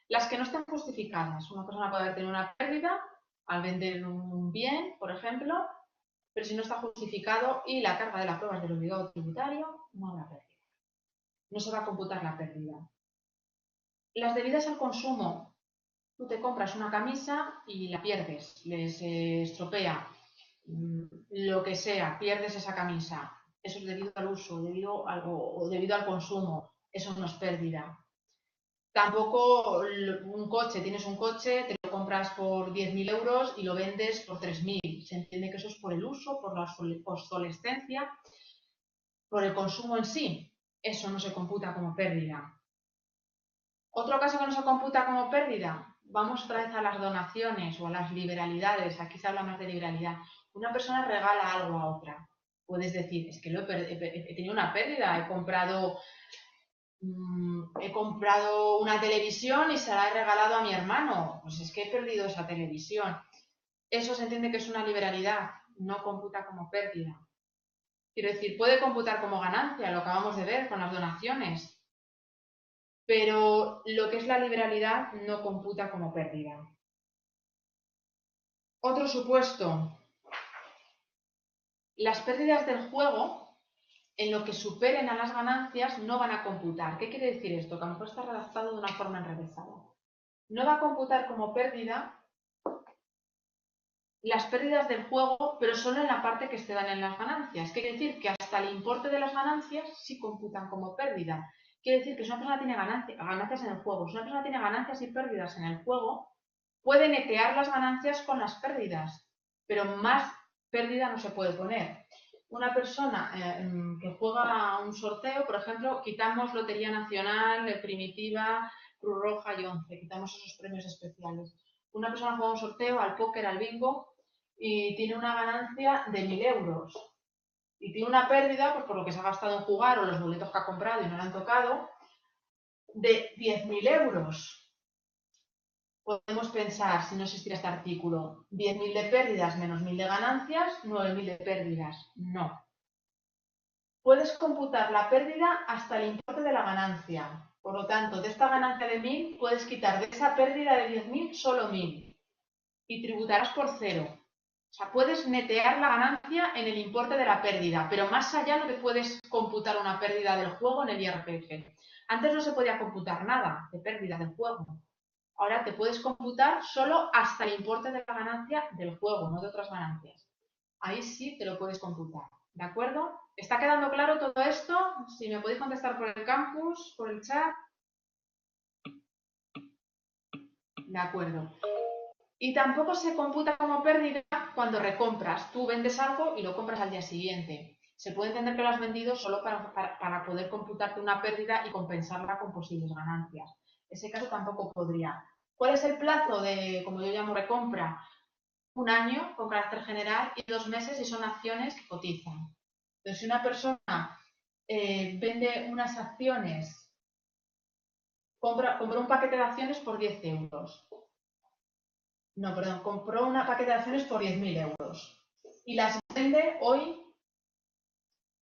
Las que no estén justificadas. Una persona puede haber tenido una pérdida al vender un bien, por ejemplo, pero si no está justificado y la carga de las pruebas del obligado tributario, no habrá pérdida. No se va a computar la pérdida. Las debidas al consumo. Tú te compras una camisa y la pierdes, se estropea, lo que sea, pierdes esa camisa. Eso es debido al uso, debido al consumo. Eso no es pérdida. Tampoco tienes un coche, te lo compras por 10.000 euros y lo vendes por 3.000. Se entiende que eso es por el uso, por la obsolescencia, por el consumo en sí. Eso no se computa como pérdida. Otro caso que no se computa como pérdida, vamos otra vez a las donaciones o a las liberalidades. Aquí se habla más de liberalidad. Una persona regala algo a otra. Puedes decir, es que he tenido una pérdida, he comprado una televisión y se la he regalado a mi hermano. Pues es que he perdido esa televisión. Eso se entiende que es una liberalidad, no computa como pérdida. Quiero decir, puede computar como ganancia, lo acabamos de ver con las donaciones, pero lo que es la liberalidad no computa como pérdida. Otro supuesto. Las pérdidas del juego, en lo que superen a las ganancias, no van a computar. ¿Qué quiere decir esto? Que a lo mejor está redactado de una forma enrevesada. No va a computar como pérdida las pérdidas del juego, pero solo en la parte que se dan en las ganancias. Quiere decir que hasta el importe de las ganancias sí computan como pérdida. Quiere decir que si una persona tiene ganancias en el juego, si una persona tiene ganancias y pérdidas en el juego, puede netear las ganancias con las pérdidas, pero más pérdida no se puede poner. Una persona que juega a un sorteo, por ejemplo, quitamos Lotería Nacional, Primitiva, Cruz Roja y 11, quitamos esos premios especiales. Una persona juega un sorteo al póker, al bingo, y tiene una ganancia de 1.000 euros. Y tiene una pérdida, pues por lo que se ha gastado en jugar o los boletos que ha comprado y no le han tocado, de 10.000 euros. Podemos pensar, si no existiera este artículo, 10.000 de pérdidas menos 1.000 de ganancias, 9.000 de pérdidas. No. Puedes computar la pérdida hasta el importe de la ganancia. Por lo tanto, de esta ganancia de 1.000, puedes quitar de esa pérdida de 10.000 solo 1.000. Y tributarás por cero. O sea, puedes netear la ganancia en el importe de la pérdida, pero más allá no te puedes computar una pérdida del juego en el IRPF. Antes no se podía computar nada de pérdida del juego. Ahora te puedes computar solo hasta el importe de la ganancia del juego, no de otras ganancias. Ahí sí te lo puedes computar. ¿De acuerdo? ¿Está quedando claro todo esto? Si me podéis contestar por el campus, por el chat. De acuerdo. Y tampoco se computa como pérdida cuando recompras. Tú vendes algo y lo compras al día siguiente. Se puede entender que lo has vendido solo para poder computarte una pérdida y compensarla con posibles ganancias. Ese caso tampoco podría. ¿Cuál es el plazo de, como yo llamo, recompra? 1 año con carácter general y 2 meses si son acciones que cotizan. Pero si una persona vende unas acciones, compró un paquete de acciones por 10 euros. No, perdón, compró un paquete de acciones por 10.000 euros y las vende hoy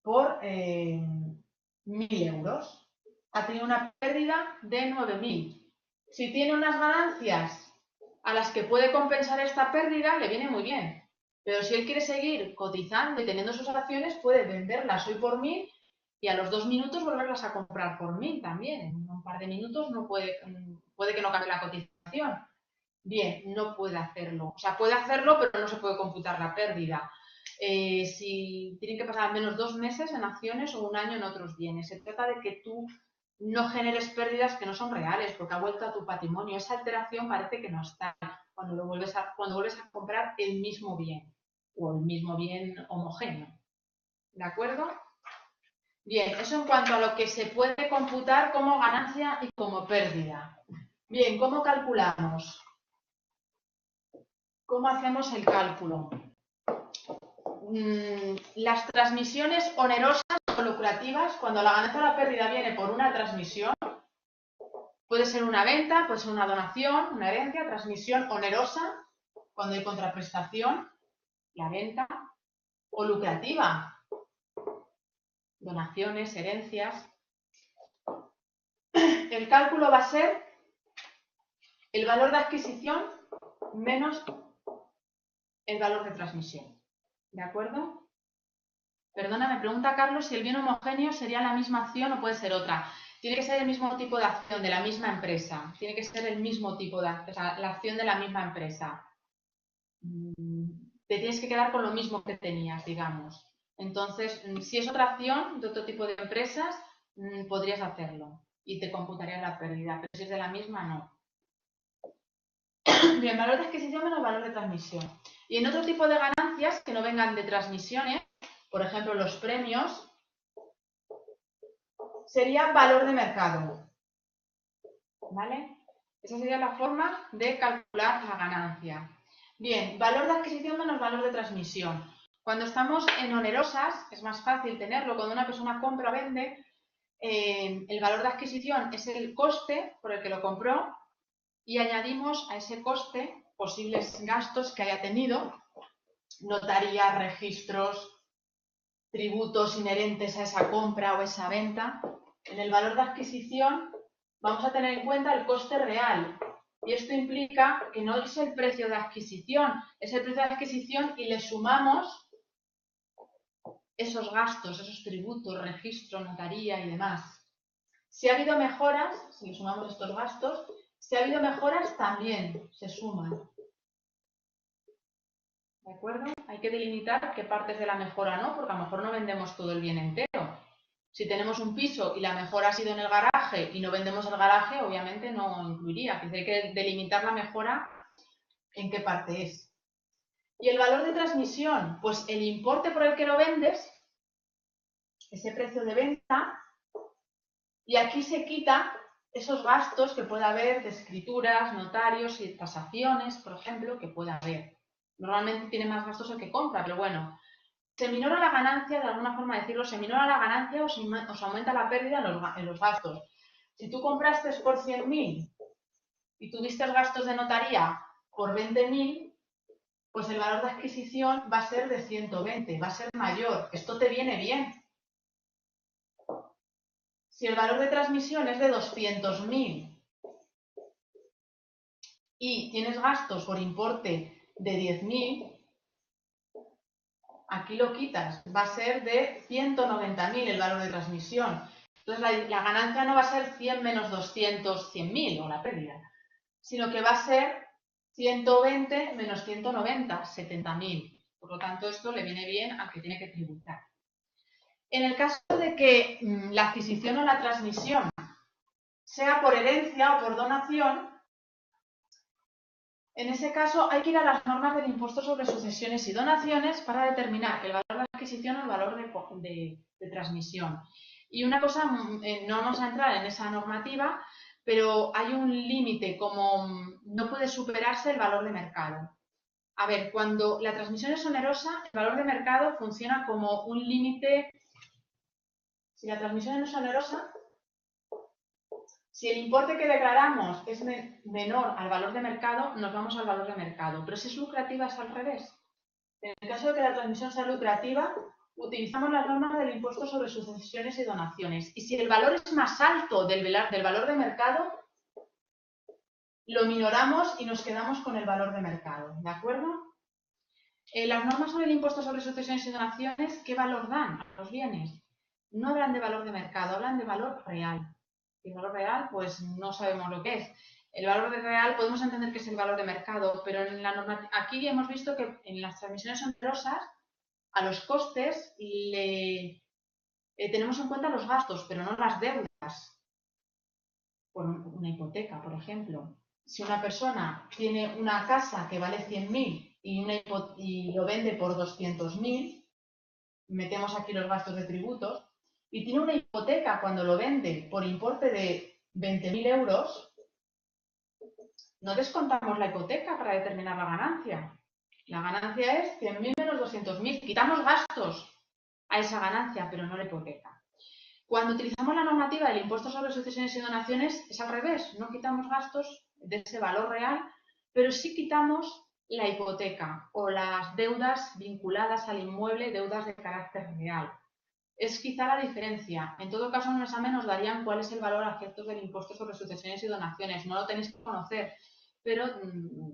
por 1.000 euros. Ha tenido una pérdida de 9.000. Si tiene unas ganancias a las que puede compensar esta pérdida, le viene muy bien. Pero si él quiere seguir cotizando y teniendo sus acciones, puede venderlas hoy por 1.000 y a los 2 minutos volverlas a comprar por 1.000 también. En un par de minutos no puede que no cambie la cotización. Bien, no puede hacerlo. O sea, puede hacerlo, pero no se puede computar la pérdida. Si tienen que pasar al menos 2 meses en acciones o 1 año en otros bienes. Se trata de que tú no generes pérdidas que no son reales, porque ha vuelto a tu patrimonio. Esa alteración parece que no está cuando vuelves a comprar el mismo bien o el mismo bien homogéneo. ¿De acuerdo? Bien, eso en cuanto a lo que se puede computar como ganancia y como pérdida. Bien, ¿cómo calculamos? ¿Cómo hacemos el cálculo? Las transmisiones onerosas o lucrativas, cuando la ganancia o la pérdida viene por una transmisión, puede ser una venta, puede ser una donación, una herencia, transmisión onerosa, cuando hay contraprestación, la venta, o lucrativa, donaciones, herencias. El cálculo va a ser el valor de adquisición menos el valor de transmisión. ¿De acuerdo? Perdona, me pregunta Carlos si el bien homogéneo sería la misma acción o puede ser otra. Tiene que ser el mismo tipo de acción de la misma empresa. Tiene que ser el mismo tipo de acción, o sea, la acción de la misma empresa. Te tienes que quedar con lo mismo que tenías, digamos. Entonces, si es otra acción de otro tipo de empresas, podrías hacerlo y te computarías la pérdida, pero si es de la misma, no. Bien, valor de adquisición menos valor de transmisión. Y en otro tipo de ganancias que no vengan de transmisiones, por ejemplo, los premios, sería valor de mercado. ¿Vale? Esa sería la forma de calcular la ganancia. Bien, valor de adquisición menos valor de transmisión. Cuando estamos en onerosas, es más fácil tenerlo. Cuando una persona compra o vende, el valor de adquisición es el coste por el que lo compró y añadimos a ese coste posibles gastos que haya tenido, notarías, registros, tributos inherentes a esa compra o esa venta. En el valor de adquisición vamos a tener en cuenta el coste real. Y esto implica que no es el precio de adquisición, es el precio de adquisición y le sumamos esos gastos, esos tributos, registro, notaría y demás. Si ha habido mejoras, si le sumamos estos gastos, si ha habido mejoras también se suman. ¿De acuerdo? Hay que delimitar qué partes de la mejora no, porque a lo mejor no vendemos todo el bien entero. Si tenemos un piso y la mejora ha sido en el garaje y no vendemos el garaje, obviamente no incluiría. Hay que delimitar la mejora en qué parte es. Y el valor de transmisión, pues el importe por el que lo vendes, ese precio de venta, y aquí se quita esos gastos que puede haber de escrituras, notarios y tasaciones, por ejemplo, que puede haber. Normalmente tiene más gastos el que compra, pero bueno, se minora la ganancia, de alguna forma decirlo, se minora la ganancia o se aumenta la pérdida en los gastos. Si tú compraste por 100.000 y tuviste gastos de notaría por 20.000, pues el valor de adquisición va a ser de 120, va a ser mayor. Esto te viene bien. Si el valor de transmisión es de 200.000 y tienes gastos por importe de 10.000, aquí lo quitas, va a ser de 190.000 el valor de transmisión. Entonces la ganancia no va a ser 100 menos 200, 100.000 o la pérdida, sino que va a ser 120 menos 190, 70.000. Por lo tanto, esto le viene bien al que tiene que tributar. En el caso de que la adquisición o la transmisión sea por herencia o por donación, en ese caso hay que ir a las normas del impuesto sobre sucesiones y donaciones para determinar el valor de adquisición o el valor de transmisión. Y una cosa, no vamos a entrar en esa normativa, pero hay un límite, como no puede superarse el valor de mercado. A ver, cuando la transmisión es onerosa, el valor de mercado funciona como un límite. Si la transmisión es onerosa, si el importe que declaramos es menor al valor de mercado, nos vamos al valor de mercado. Pero si es lucrativa es al revés. En el caso de que la transmisión sea lucrativa, utilizamos las normas del impuesto sobre sucesiones y donaciones. Y si el valor es más alto del valor de mercado, lo minoramos y nos quedamos con el valor de mercado. ¿De acuerdo? Las normas sobre el impuesto sobre sucesiones y donaciones, ¿qué valor dan a los bienes? No hablan de valor de mercado, hablan de valor real. Y el valor real, pues no sabemos lo que es. El valor de real podemos entender que es el valor de mercado, pero en la norma, aquí hemos visto que en las transmisiones onerosas a los costes tenemos en cuenta los gastos, pero no las deudas. Por una hipoteca, por ejemplo. Si una persona tiene una casa que vale 100.000 y lo vende por 200.000, metemos aquí los gastos de tributos, y tiene una hipoteca cuando lo vende por importe de 20.000 euros, no descontamos la hipoteca para determinar la ganancia. La ganancia es 100.000 menos 200.000. Quitamos gastos a esa ganancia, pero no la hipoteca. Cuando utilizamos la normativa del impuesto sobre sucesiones y donaciones es al revés. No quitamos gastos de ese valor real, pero sí quitamos la hipoteca o las deudas vinculadas al inmueble, deudas de carácter real. Es quizá la diferencia. En todo caso, en un examen nos darían cuál es el valor a efectos del impuesto sobre sucesiones y donaciones. No lo tenéis que conocer, pero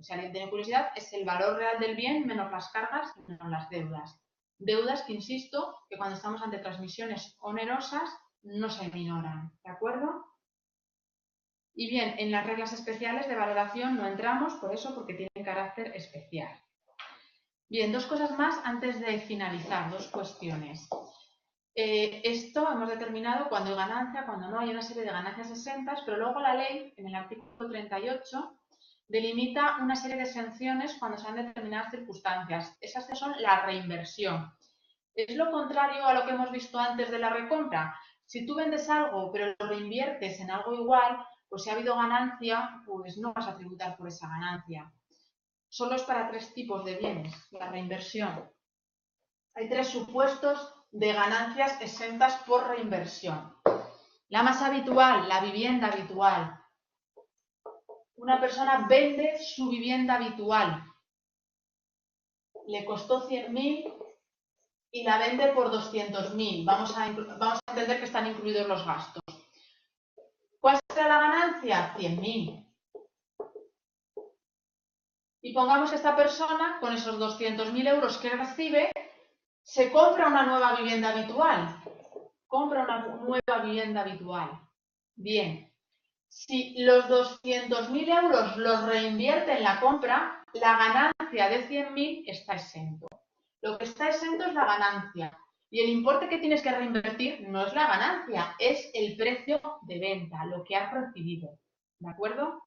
si alguien tiene curiosidad, es el valor real del bien menos las cargas y menos las deudas. Deudas que, insisto, que cuando estamos ante transmisiones onerosas no se minoran, ¿de acuerdo? Y bien, en las reglas especiales de valoración no entramos, por eso, porque tienen carácter especial. Bien, dos cosas más antes de finalizar, dos cuestiones. Esto hemos determinado cuando hay ganancia, cuando no, hay una serie de ganancias exentas, pero luego la ley, en el artículo 38, delimita una serie de exenciones cuando se han determinadas circunstancias. Esas son la reinversión. Es lo contrario a lo que hemos visto antes de la recompra. Si tú vendes algo, pero lo reinviertes en algo igual, pues si ha habido ganancia, pues no vas a tributar por esa ganancia. Solo es para tres tipos de bienes, la reinversión. Hay tres supuestos de ganancias exentas por reinversión. La más habitual, la vivienda habitual. Una persona vende su vivienda habitual. Le costó 100.000 y la vende por 200.000. Vamos a entender que están incluidos los gastos. ¿Cuál será la ganancia? 100.000. Y pongamos que esta persona, con esos 200.000 euros que recibe, se compra una nueva vivienda habitual. Compra una nueva vivienda habitual. Bien. Si los 200.000 euros los reinvierte en la compra, la ganancia de 100.000 está exento. Lo que está exento es la ganancia. Y el importe que tienes que reinvertir no es la ganancia, es el precio de venta, lo que has recibido. ¿De acuerdo?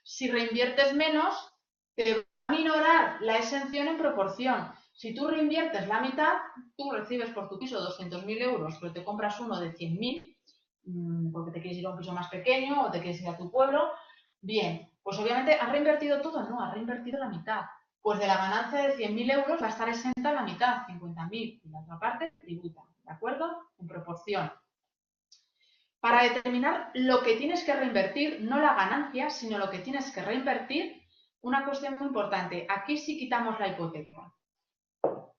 Si reinviertes menos, te va a minorar la exención en proporción. Si tú reinviertes la mitad, tú recibes por tu piso 200.000 euros, pero te compras uno de 100.000, porque te quieres ir a un piso más pequeño o te quieres ir a tu pueblo, bien, pues obviamente has reinvertido todo, no, has reinvertido la mitad. Pues de la ganancia de 100.000 euros va a estar exenta la mitad, 50.000, y la otra parte tributa, ¿de acuerdo? En proporción. Para determinar lo que tienes que reinvertir, no la ganancia, sino lo que tienes que reinvertir, una cuestión muy importante. Aquí sí quitamos la hipoteca.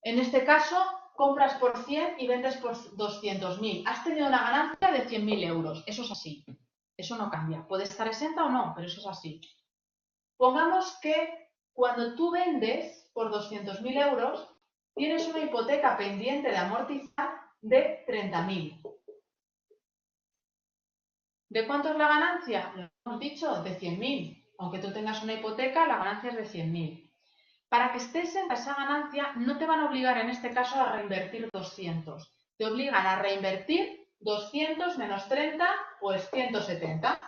En este caso, compras por 100 y vendes por 200.000. Has tenido una ganancia de 100.000 euros. Eso es así. Eso no cambia. Puede estar exenta o no, pero eso es así. Pongamos que cuando tú vendes por 200.000 euros, tienes una hipoteca pendiente de amortizar de 30.000. ¿De cuánto es la ganancia? Lo hemos dicho, de 100.000. Aunque tú tengas una hipoteca, la ganancia es de 100.000. Para que estés en esa ganancia, no te van a obligar en este caso a reinvertir 200. Te obligan a reinvertir 200 menos 30, pues 170.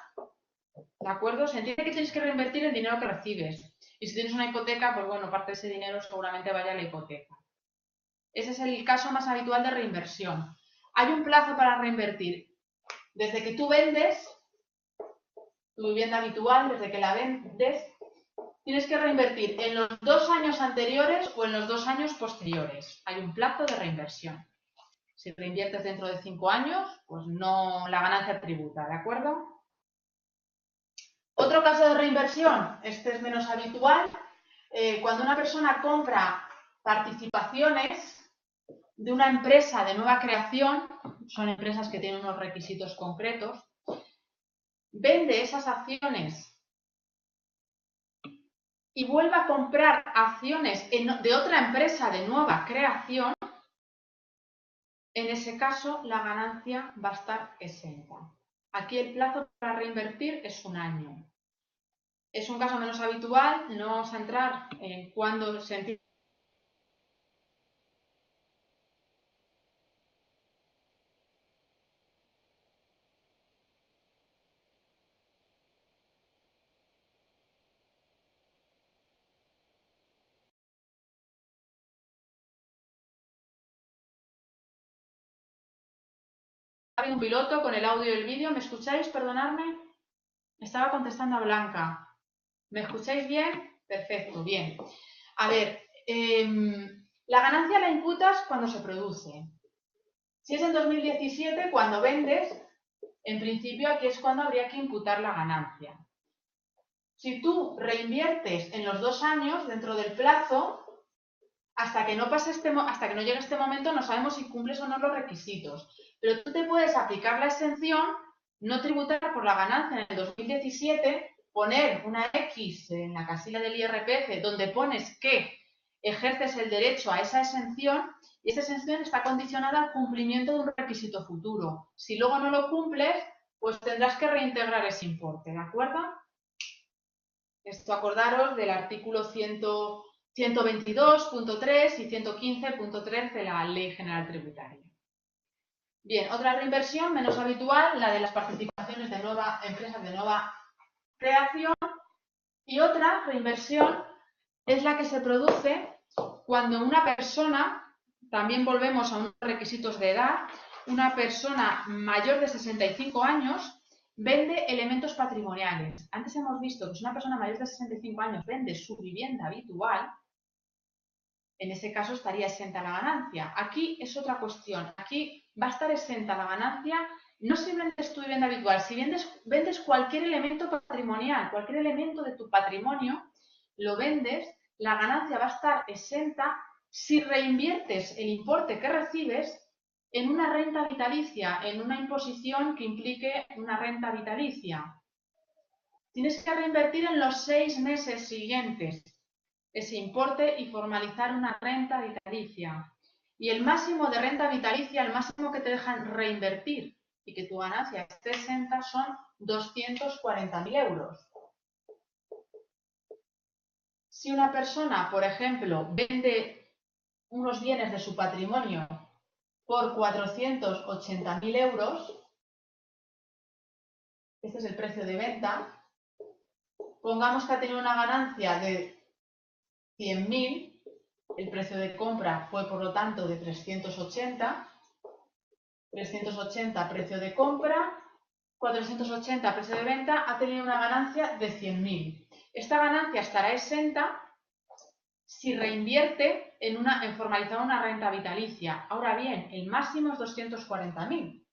¿De acuerdo? Se entiende que tienes que reinvertir el dinero que recibes. Y si tienes una hipoteca, pues bueno, parte de ese dinero seguramente vaya a la hipoteca. Ese es el caso más habitual de reinversión. Hay un plazo para reinvertir. Desde que tú vendes tu vivienda habitual, desde que la vendes, tienes que reinvertir en los 2 años anteriores o en los 2 años posteriores. Hay un plazo de reinversión. Si reinviertes dentro de 5 años, pues no, la ganancia tributa, ¿de acuerdo? Otro caso de reinversión, este es menos habitual, cuando una persona compra participaciones de una empresa de nueva creación, son empresas que tienen unos requisitos concretos, vende esas acciones y vuelve a comprar acciones de otra empresa de nueva creación, en ese caso la ganancia va a estar exenta. Aquí el plazo para reinvertir es 1 año. Es un caso menos habitual, no vamos a entrar en cuándo se entiende. Ha habido un piloto con el audio y el vídeo. ¿Me escucháis? Perdonadme. Estaba contestando a Blanca. ¿Me escucháis bien? Perfecto, bien. A ver, la ganancia la imputas cuando se produce. Si es en 2017, cuando vendes, en principio aquí es cuando habría que imputar la ganancia. Si tú reinviertes en los 2 años, dentro del plazo, hasta que no llegue este momento, no sabemos si cumples o no los requisitos. Pero tú te puedes aplicar la exención, no tributar por la ganancia en el 2017, poner una X en la casilla del IRPF donde pones que ejerces el derecho a esa exención y esa exención está condicionada al cumplimiento de un requisito futuro. Si luego no lo cumples, pues tendrás que reintegrar ese importe, ¿de acuerdo? Esto acordaros del artículo 122.3 y 115.3 de la Ley General Tributaria. Bien, otra reinversión menos habitual, la de las participaciones de empresas de nueva creación, y otra reinversión es la que se produce cuando una persona, también volvemos a unos requisitos de edad, una persona mayor de 65 años vende elementos patrimoniales. Antes hemos visto que si una persona mayor de 65 años vende su vivienda habitual, en ese caso estaría exenta la ganancia. Aquí es otra cuestión. Aquí va a estar exenta la ganancia no si vendes tu vivienda habitual, si vendes cualquier elemento patrimonial, cualquier elemento de tu patrimonio, lo vendes, la ganancia va a estar exenta si reinviertes el importe que recibes en una renta vitalicia, en una imposición que implique una renta vitalicia. Tienes que reinvertir en los 6 meses siguientes ese importe y formalizar una renta vitalicia. Y el máximo de renta vitalicia, el máximo que te dejan reinvertir y que tu ganancia esté exenta son 240.000 euros. Si una persona, por ejemplo, vende unos bienes de su patrimonio por 480.000 euros, este es el precio de venta, pongamos que ha tenido una ganancia de 100.000, el precio de compra fue por lo tanto de 380 precio de compra, 480 precio de venta, ha tenido una ganancia de 100.000. Esta ganancia estará exenta si reinvierte en formalizar una renta vitalicia. Ahora bien, el máximo es 240.000.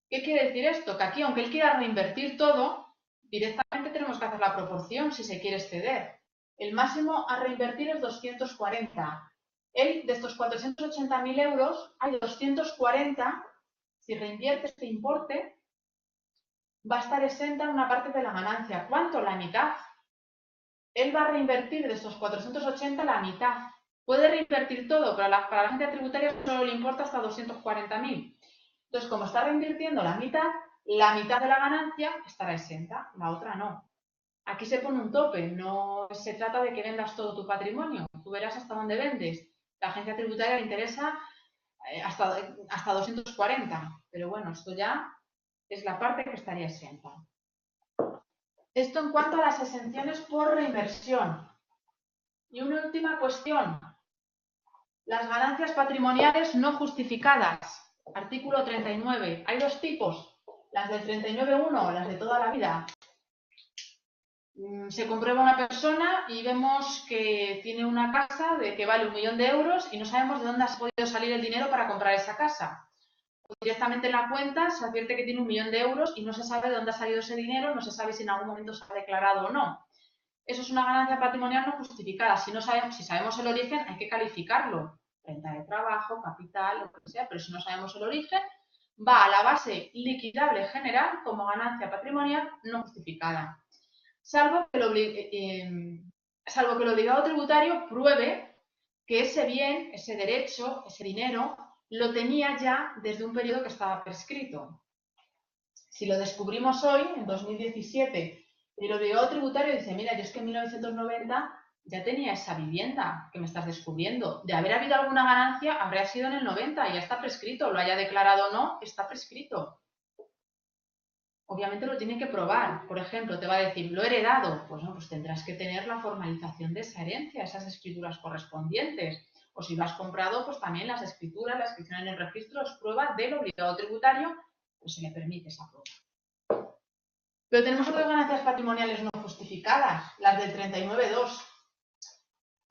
¿Qué quiere decir esto? Que aquí, aunque él quiera reinvertir todo, directamente tenemos que hacer la proporción si se quiere exceder. El máximo a reinvertir es 240. Él, de estos 480.000 euros, hay 240, si reinvierte este importe, va a estar exenta una parte de la ganancia. ¿Cuánto? La mitad. Él va a reinvertir de estos 480 la mitad. Puede reinvertir todo, pero para la agencia tributaria solo le importa hasta 240.000. Entonces, como está reinvirtiendo la mitad de la ganancia estará exenta, la otra no. Aquí se pone un tope, no se trata de que vendas todo tu patrimonio, tú verás hasta dónde vendes. La agencia tributaria le interesa hasta 240, pero bueno, esto ya es la parte que estaría exenta. Esto en cuanto a las exenciones por reinversión. Y una última cuestión, las ganancias patrimoniales no justificadas. Artículo 39. Hay dos tipos, las del 39.1, las de toda la vida. Se comprueba una persona y vemos que tiene una casa que vale 1.000.000 de euros y no sabemos de dónde ha podido salir el dinero para comprar esa casa. Directamente en la cuenta se advierte que tiene 1.000.000 de euros y no se sabe de dónde ha salido ese dinero, no se sabe si en algún momento se ha declarado o no. Eso es una ganancia patrimonial no justificada. Si sabemos el origen, hay que calificarlo. Renta de trabajo, capital, lo que sea, pero si no sabemos el origen, va a la base liquidable general como ganancia patrimonial no justificada. Salvo que el obligado tributario pruebe que ese bien, ese derecho, ese dinero, lo tenía ya desde un periodo que estaba prescrito. Si lo descubrimos hoy, en 2017, y el obligado tributario dice, mira, yo es que en 1990 ya tenía esa vivienda que me estás descubriendo. De haber habido alguna ganancia, habría sido en el 90 y ya está prescrito. Lo haya declarado o no, está prescrito. Obviamente lo tiene que probar. Por ejemplo, te va a decir, lo he heredado. Pues no, pues tendrás que tener la formalización de esa herencia, esas escrituras correspondientes. O si lo has comprado, pues también las escrituras, la inscripción en el registro es prueba del obligado tributario, pues se le permite esa prueba. Pero tenemos otras ganancias patrimoniales no justificadas, las del 39.2.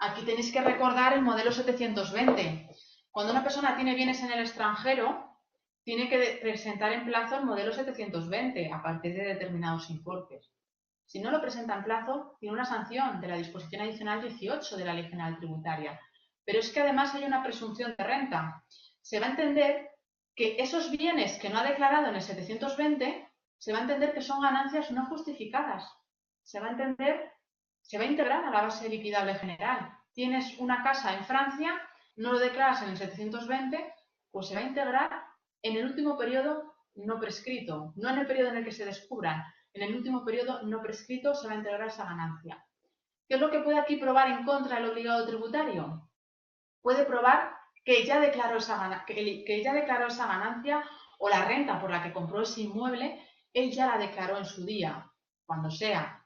Aquí tenéis que recordar el modelo 720. Cuando una persona tiene bienes en el extranjero, tiene que presentar en plazo el modelo 720 a partir de determinados importes. Si no lo presenta en plazo, tiene una sanción de la disposición adicional 18 de la Ley General Tributaria. Pero es que además hay una presunción de renta. Se va a entender que esos bienes que no ha declarado en el 720, se va a entender que son ganancias no justificadas. Se va a integrar a la base liquidable general. tienes una casa en Francia, no lo declaras en el 720, pues se va a integrar en el último periodo no prescrito, no en el periodo en el que se descubran, en el último periodo no prescrito se va a integrar esa ganancia. ¿Qué es lo que puede aquí probar en contra del obligado tributario? Puede probar que ya declaró esa ganancia o la renta por la que compró ese inmueble, él ya la declaró en su día, cuando sea.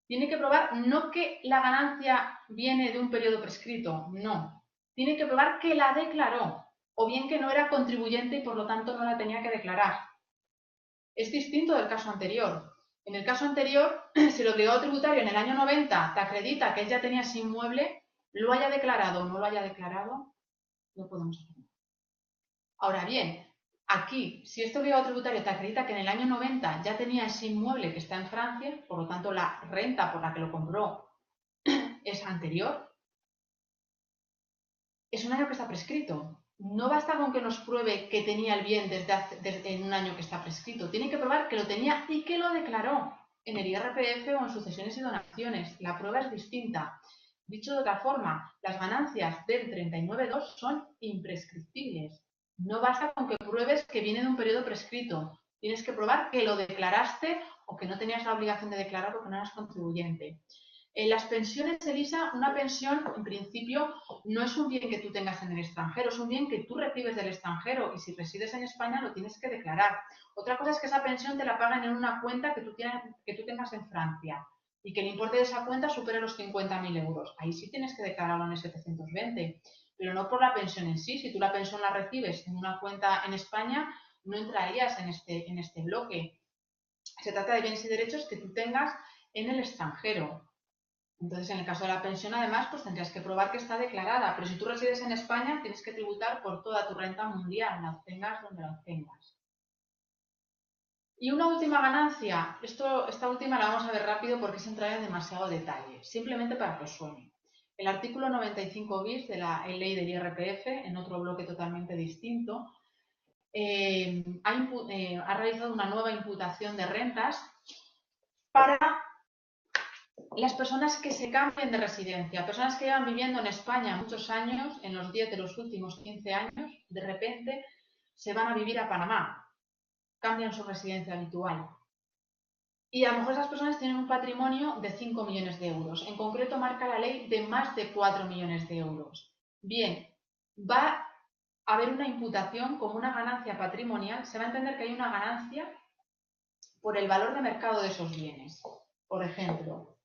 Tiene que probar no que la ganancia viene de un periodo prescrito, no. Tiene que probar que la declaró, o bien que no era contribuyente y por lo tanto no la tenía que declarar. Es distinto del caso anterior. En el caso anterior, si el obligado tributario en el año 90 te acredita que él ya tenía ese inmueble, lo haya declarado o no lo haya declarado, no podemos hacer nada. Ahora bien, aquí, si este obligado tributario te acredita que en el año 90 ya tenía ese inmueble que está en Francia, por lo tanto la renta por la que lo compró es anterior, es un año que está prescrito. No basta con que nos pruebe que tenía el bien desde en un año que está prescrito. Tiene que probar que lo tenía y que lo declaró en el IRPF o en sucesiones y donaciones. La prueba es distinta. Dicho de otra forma, las ganancias del 39.2 son imprescriptibles. No basta con que pruebes que viene de un periodo prescrito. Tienes que probar que lo declaraste o que no tenías la obligación de declarar porque no eras contribuyente. En las pensiones, Elisa, una pensión, en principio, no es un bien que tú tengas en el extranjero, es un bien que tú recibes del extranjero y si resides en España lo tienes que declarar. Otra cosa es que esa pensión te la pagan en una cuenta que tú tengas en Francia y que el importe de esa cuenta supere los 50.000 euros. Ahí sí tienes que declararlo en el 720, pero no por la pensión en sí. Si tú la pensión la recibes en una cuenta en España, no entrarías en este bloque. Se trata de bienes y derechos que tú tengas en el extranjero. Entonces, en el caso de la pensión, además, pues tendrías que probar que está declarada. Pero si tú resides en España, tienes que tributar por toda tu renta mundial, la obtengas donde la obtengas. Y una última ganancia. Esta última la vamos a ver rápido porque es entrar en demasiado detalle. Simplemente para que os suene. El artículo 95 bis de la ley del IRPF, en otro bloque totalmente distinto, ha realizado una nueva imputación de rentas para las personas que se cambien de residencia, personas que llevan viviendo en España muchos años, en los 10 de los últimos 15 años, de repente se van a vivir a Panamá, cambian su residencia habitual. Y a lo mejor esas personas tienen un patrimonio de 5 millones de euros. En concreto marca la ley de más de 4 millones de euros. Bien, va a haber una imputación como una ganancia patrimonial. Se va a entender que hay una ganancia por el valor de mercado de esos bienes. Por ejemplo,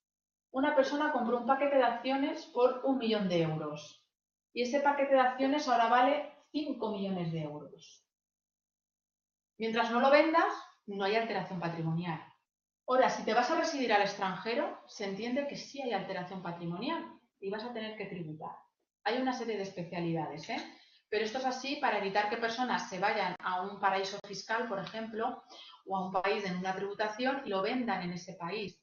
una persona compró un paquete de acciones por 1 millón de euros y ese paquete de acciones ahora vale 5 millones de euros. Mientras no lo vendas, no hay alteración patrimonial. Ahora, si te vas a residir al extranjero, se entiende que sí hay alteración patrimonial y vas a tener que tributar. Hay una serie de especialidades, pero esto es así para evitar que personas se vayan a un paraíso fiscal, por ejemplo, o a un país en una tributación y lo vendan en ese país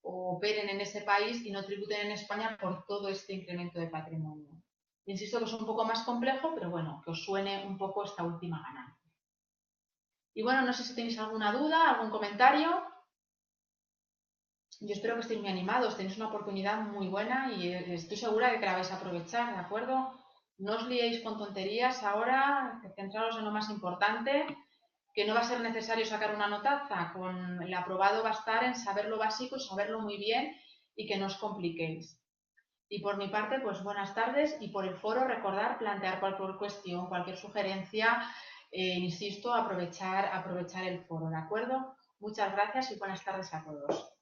o operen en ese país y no tributen en España por todo este incremento de patrimonio. Insisto que es un poco más complejo, pero bueno, que os suene un poco esta última ganancia. Y bueno, no sé si tenéis alguna duda, algún comentario. Yo espero que estéis muy animados, tenéis una oportunidad muy buena y estoy segura de que la vais a aprovechar, ¿de acuerdo? No os liéis con tonterías ahora, centraros en lo más importante, que no va a ser necesario sacar una notaza, con el aprobado va a estar en saber lo básico, saberlo muy bien y que no os compliquéis. Y por mi parte, pues buenas tardes y por el foro recordar plantear cualquier cuestión, cualquier sugerencia, insisto, aprovechar el foro, ¿de acuerdo? Muchas gracias y buenas tardes a todos.